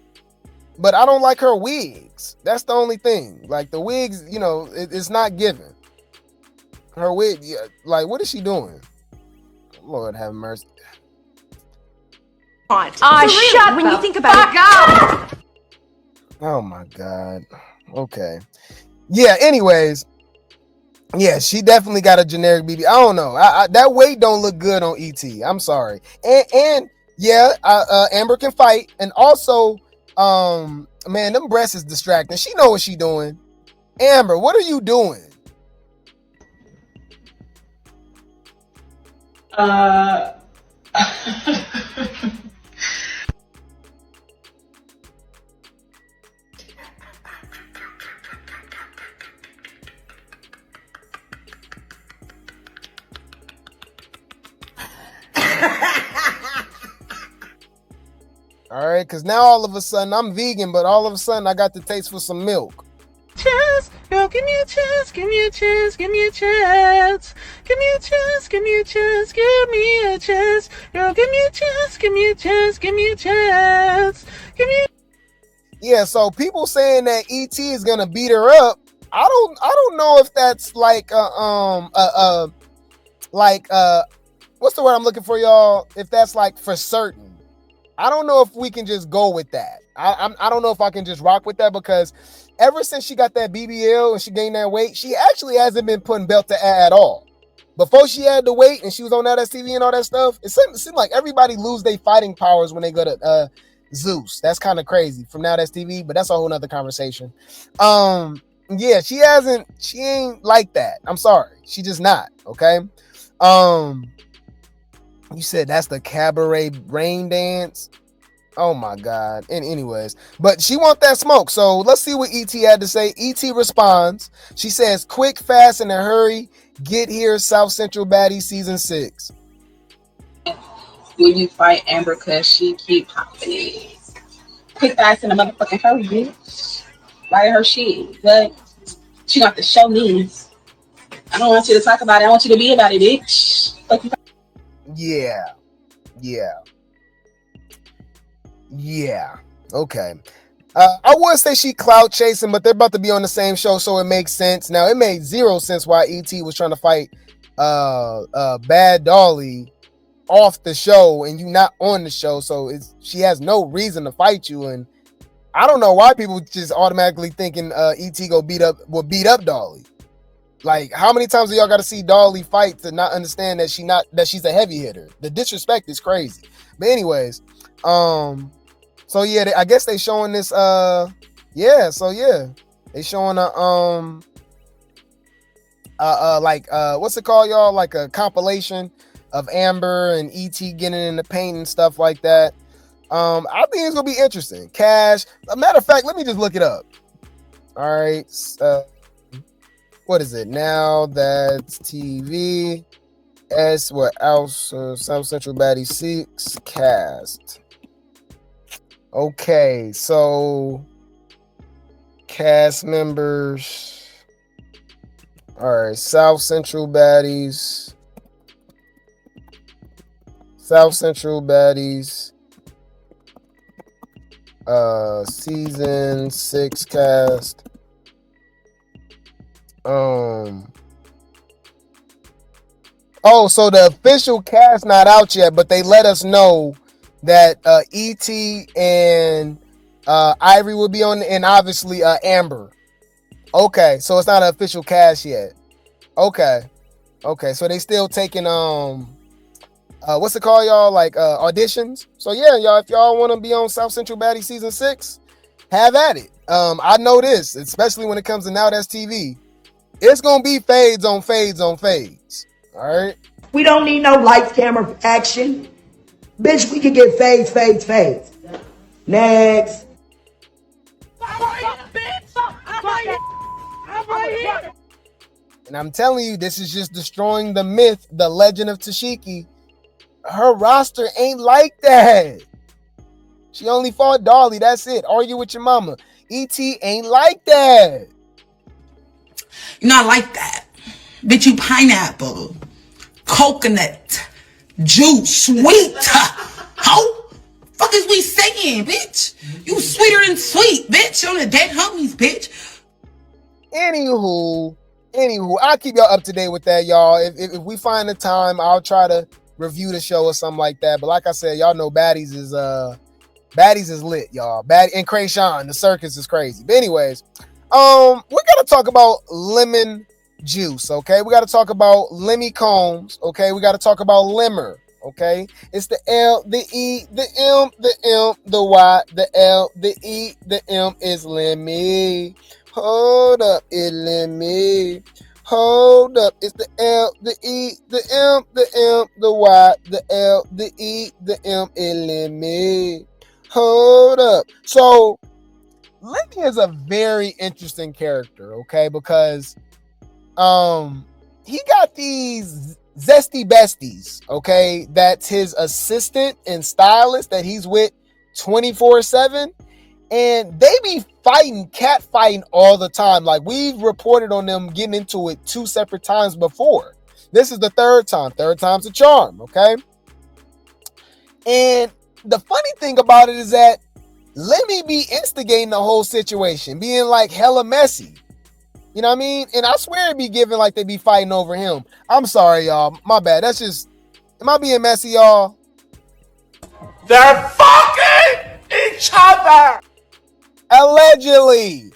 but I don't like her wigs. That's the only thing. Like the wigs, it's not given. Her wig, like what is she doing? Lord have mercy. Shut when you think about it. Oh my God. Okay. Yeah. Anyways. Yeah, she definitely got a generic BB. I don't know. That weight don't look good on ET. I'm sorry. And yeah, Amber can fight. And also, man, them breasts is distracting. She know what she doing. Amber, what are you doing? All right, because now all of a sudden I'm vegan, but all of a sudden I got the taste for some milk. Chance, girl, give me a chance, give me a chance, give me a chance, give me a chance, give me a chance, give me a chance, girl, give me a chance, give me a chance, give me a chance, give me. Yeah, so people saying that ET is gonna beat her up. I don't know if that's like what's the word I'm looking for, y'all? If that's like for certain, I don't know if we can just go with that. I don't know if I can just rock with that, because ever since she got that BBL and she gained that weight, she actually hasn't been putting belt to at all. Before she had the weight and she was on NowThatsTV and all that stuff, it seemed like everybody lose their fighting powers when they go to Zeus. That's kind of crazy from NowThatsTV, but that's a whole nother conversation. Yeah, she ain't like that. I'm sorry. She just not, okay? You said that's the cabaret rain dance. Oh my God. And anyways, but she want that smoke. So let's see what ET had to say. ET responds. She says, quick, fast, in a hurry. Get here, South Central Baddies season 6. Will you fight Amber because she keep popping it? Quick, fast, in a motherfucking hurry, bitch. Write her shit. But she got to show me. I don't want you to talk about it. I want you to be about it, bitch. Fuck you. Yeah. Okay. I would say she clout chasing, but they're about to be on the same show, so it makes sense. Now, it made zero sense why ET was trying to fight Bad Dolly off the show and you not on the show, so she has no reason to fight you. And I don't know why people just automatically thinking ET will beat up Dolly. Like, how many times do y'all got to see Dolly fight to not understand that she's a heavy hitter? The disrespect is crazy. But anyways, so yeah, I guess they showing this. They showing what's it called, y'all? Like a compilation of Amber and ET getting in the paint and stuff like that. I think it's gonna be interesting. Cash. A matter of fact, let me just look it up. All right. What is it? NowThatsTV. What else? South Central Baddies 6 cast. Okay, so cast members. All right, South Central Baddies. Season 6 cast. Oh, so the official cast not out yet, but they let us know that ET and Ivory will be on, and obviously Amber. Okay, so it's not an official cast yet. Okay, so they still taking what's it called, y'all? Like auditions. So yeah, y'all, if y'all want to be on South Central Baddies season 6, have at it. I know this, especially when it comes to NowThatsTV, it's gonna be fades on fades on fades. All right. We don't need no lights, camera, action. Bitch, we can get fades. Next. And I'm telling you, this is just destroying the myth, the legend of Tashiki. Her roster ain't like that. She only fought Dolly. That's it. Argue with your mama. ET ain't like that. You're not like that. Bitch, you pineapple, coconut, juice, sweet. How fuck is we saying, bitch? You sweeter than sweet, bitch. On the dead homies, bitch. Anywho, I'll keep y'all up to date with that, y'all. If we find the time, I'll try to review the show or something like that. But like I said, y'all know Baddies is lit, y'all. And Krayshawn, the circus is crazy. But anyways, we're gonna talk about lemon juice, okay? We got to talk about Lemmie Combs, okay? We got to talk about Lemmer, okay? It's the L, the E, the M, the M, the Y, the L, the E, the M is Lemmie. Hold up, it's Lemmie. Hold up, it's the L, the E, the M, the M, the Y, the L, the E, the M is Lemmie. Hold up. So Lemmie is a very interesting character, okay? Because he got these zesty besties, okay? That's his assistant and stylist that he's with 24/7, and they be cat fighting all the time. Like, we've reported on them getting into it 2 separate times before. This is the 3rd time. 3rd time's a charm, okay? And the funny thing about it is that Lemmie be instigating the whole situation, being like hella messy. You know what I mean? And I swear it be given like they be fighting over him. I'm sorry, y'all. My bad. That's just Am I being messy, y'all? They're fucking each other. Allegedly.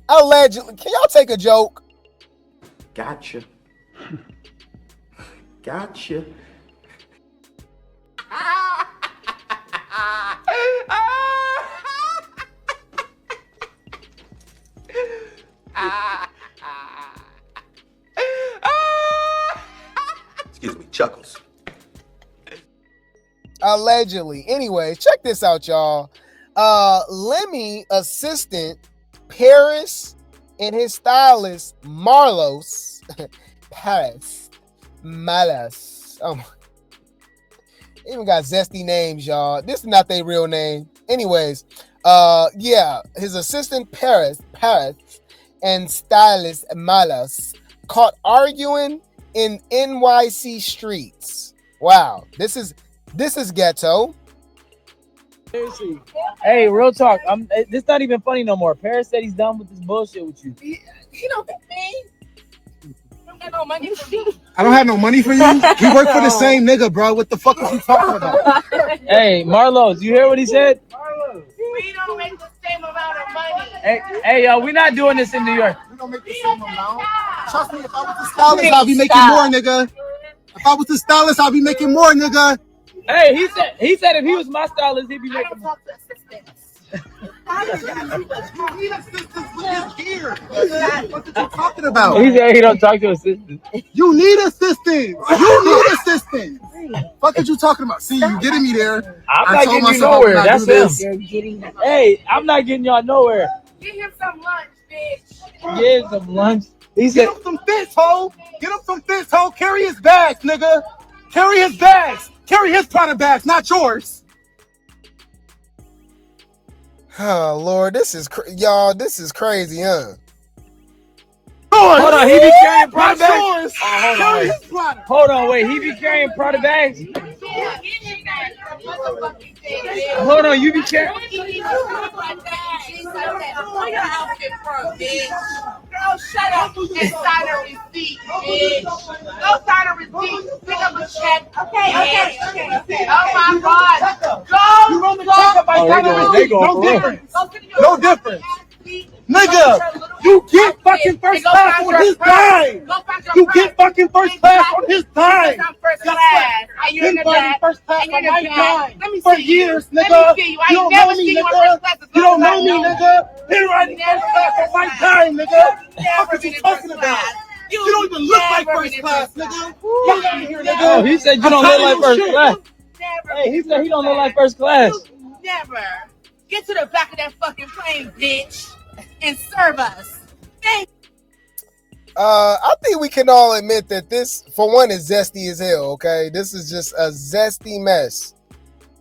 Allegedly. Can y'all take a joke? Gotcha. Gotcha. Excuse me, Chuckles. Allegedly. Anyway, check this out, y'all. Lemmie assistant Paris and his stylist Marlos Paris Malas. Oh my. They even got zesty names, y'all. This is not their real name. Anyways, yeah, his assistant Paris and stylist Malas caught arguing in NYC streets. Wow, this is ghetto. Seriously. Hey, real talk. This not even funny no more. Paris said he's done with this bullshit with you. You don't get me. You don't get no money for me. I don't have no money for you. We work for the same nigga, bro. What the fuck is you talking about? Hey, Marlos, you hear what he said? We don't make the same amount of money. Hey, yo, we not doing this in New York. We don't make the same amount. Trust me, if I was the stylist, I'll be making more, nigga. If I was the stylist, I'll be making more, nigga. Hey, he said if he was my stylist, he'd be making more. You need assistance with this gear. What are you talking about? He said he don't talk to assistants. You need assistance. You need assistance. What are you talking about? See, you getting me there. I'm not getting you nowhere. That's him. Hey, I'm not getting y'all nowhere. Get him some lunch, bitch. Get him some lunch. He said, get him some fish, ho. Get him some fish, ho. Carry his bags, nigga. Carry his bags. Carry his product bags, not yours. Oh Lord, this is y'all. This is crazy, huh? Hold on, he be carrying product bags. Oh, hold on, wait, he be carrying product bags. Hold on, you be carrying. Girl, shut up and sign a receipt, bitch. Go sign a receipt. Pick up a check. Okay. Oh my God. No difference. Nigga, you get fucking first class on his dime. You get fucking first class on his dime. Been fucking first class on my dime for years, nigga. You don't know me, nigga. You don't know me, nigga. Been riding first class on my dime, nigga. What are you talking about? You don't even look like first class, nigga. Get out of here, nigga. Oh, he said you don't look like first class. Hey, he said he don't look like first class. Never. Get to the back of that fucking plane, bitch, and serve us. I think we can all admit that this, for one, is zesty as hell, okay? This is just a zesty mess,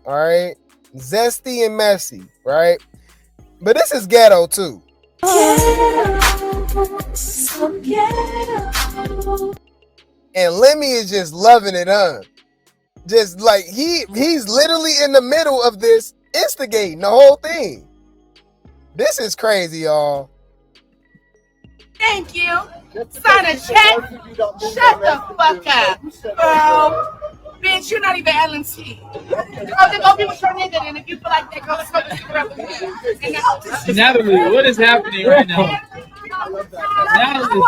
all right? Zesty and messy, right? But this is ghetto, too. And Lemmie is just loving it, huh? Just like he's literally in the middle of this, instigating the whole thing. This is crazy, y'all. Thank you. Sign a check. Shut the fuck up, girl. Bitch, you're not even LMT. Girl, then go be with your nigga then if you feel like that. Girl, let's go to the rep with him. Natalie, what is happening right now? Natalie,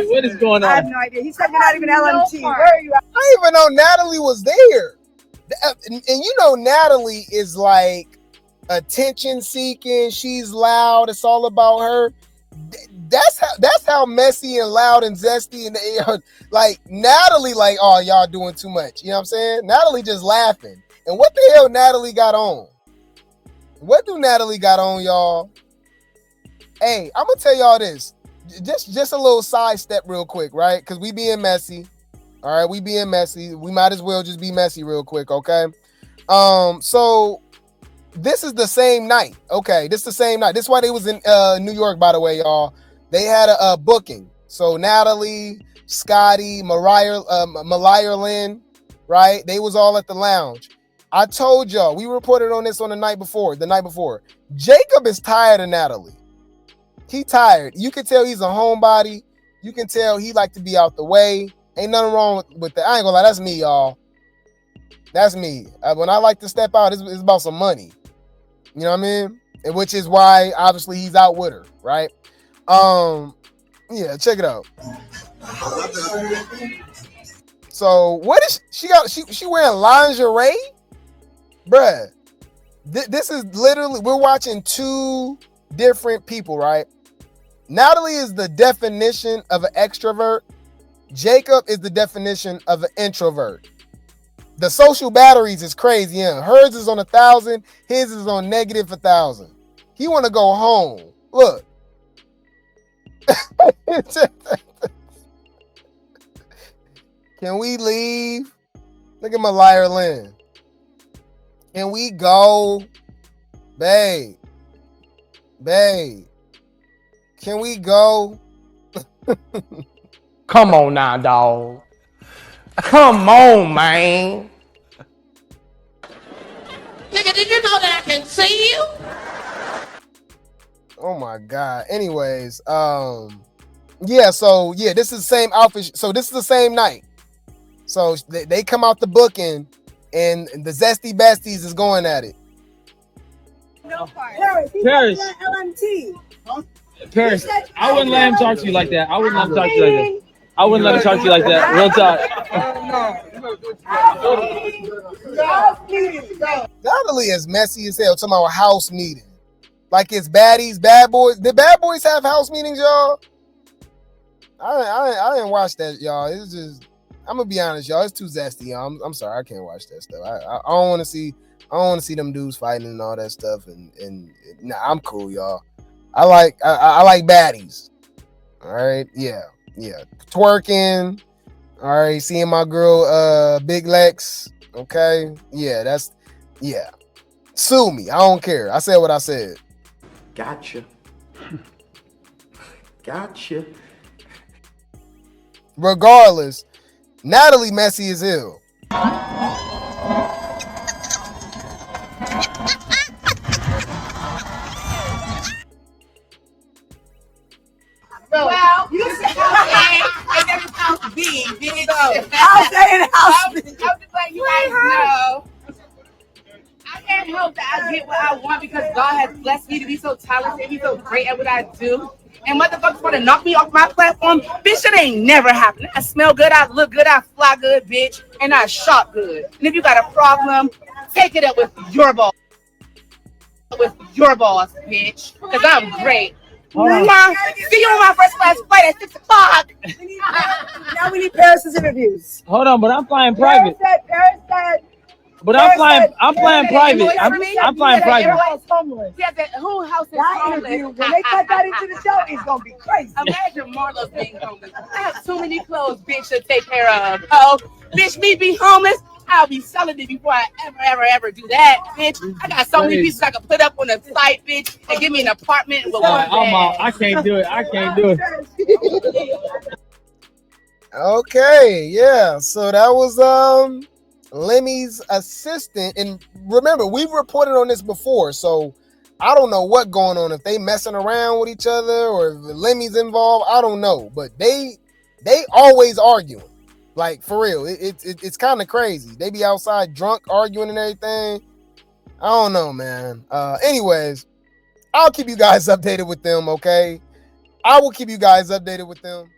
what is going on? I have no idea. He said you're not even LMT. Where are you at? I didn't even know Natalie was there. And you know Natalie is like attention seeking. She's loud. It's all about her. That's how messy and loud and zesty and like Natalie, like, oh, y'all doing too much. You know what I'm saying? Natalie just laughing. And what the hell Natalie got on? What do Natalie got on, y'all? Hey, I'm gonna tell y'all this. Just a little sidestep real quick, right? Because we being messy. All right, we being messy. We might as well just be messy real quick, okay? So this is the same night. Okay, this is the same night. This is why they was in New York, by the way, y'all. They had a booking. So Natalie, Scotty, Malaya Lynn, right? They was all at the lounge. I told y'all, we reported on this on the night before. Jacob is tired of Natalie. He tired. You can tell he's a homebody. You can tell he like to be out the way. Ain't nothing wrong with that. I ain't gonna lie, that's me, y'all. That's me. When I like to step out, it's about some money. You know what I mean? And which is why obviously he's out with her, right? Yeah, check it out. So what is she got? She wearing lingerie, bruh. This is literally, we're watching two different people, right? Natalie is the definition of an extrovert. Jacob is the definition of an introvert. The social batteries is crazy. Yeah, hers is on 1,000. His is on -1,000. He want to go home. Look. Can we leave? Look at my liar Lynn. Can we go? Babe. Can we go? Come on now, dog. Come on, man. Nigga, did you know that I can see you? Oh my God. Anyways, yeah, so yeah, this is the same outfit. So this is the same night. So they come out the booking and the Zesty Besties is going at it. No part. Paris. LMT. Paris, I wouldn't let him talk to you like that. I wouldn't let him talk to you like that. I wouldn't let him talk to you like that. Real talk. Natalie is messy as hell. Talking about a house meeting. Like it's baddies, bad boys. Did bad boys have house meetings, y'all? I didn't watch that, y'all. It's just, I'm gonna be honest, y'all. It's too zesty, y'all. I'm sorry, I can't watch that stuff. I don't want to see. I don't want to see them dudes fighting and all that stuff. And nah, I'm cool, y'all. I like baddies. All right, yeah. Twerking. All right, seeing my girl, Big Lex. Okay, yeah. Sue me. I don't care. I said what I said. Gotcha. Gotcha. Regardless, Natalie messy as hell. Well, you said and that's supposed to be, bitch. I'll say it. I'm just letting you guys know. I can't help that I get what I want because God has blessed me to be so talented, be so great at what I do. And motherfuckers want to knock me off my platform. Bitch, it ain't never happened. I smell good, I look good, I fly good, bitch, and I shop good. And if you got a problem, take it up with your boss. Bitch. Because I'm great. See you on my first class flight at 6 o'clock. Now we need Paris's interviews. Hold on, but I'm flying private. Paris said. But I'm flying private. I'm flying private. Everyone's homeless. Yeah, that whole house is That homeless. interview, when they cut that into the show, it's gonna be crazy. Imagine Marlo's being homeless. I have too many clothes, bitch, to take care of. Oh, bitch, me be homeless. I'll be selling it before I ever do that, bitch. I got so many pieces I can put up on the site, bitch, and give me an apartment with one bed. I can't do it. Okay, yeah. So that was Lemmie's assistant, and remember, we've reported on this before, so I don't know what's going on, if they messing around with each other or if Lemmie's involved. I don't know, but they always arguing, like for real. It's kind of crazy. They be outside drunk arguing and everything. I don't know, man. Anyways, I'll keep you guys updated with them. Okay, I will keep you guys updated with them.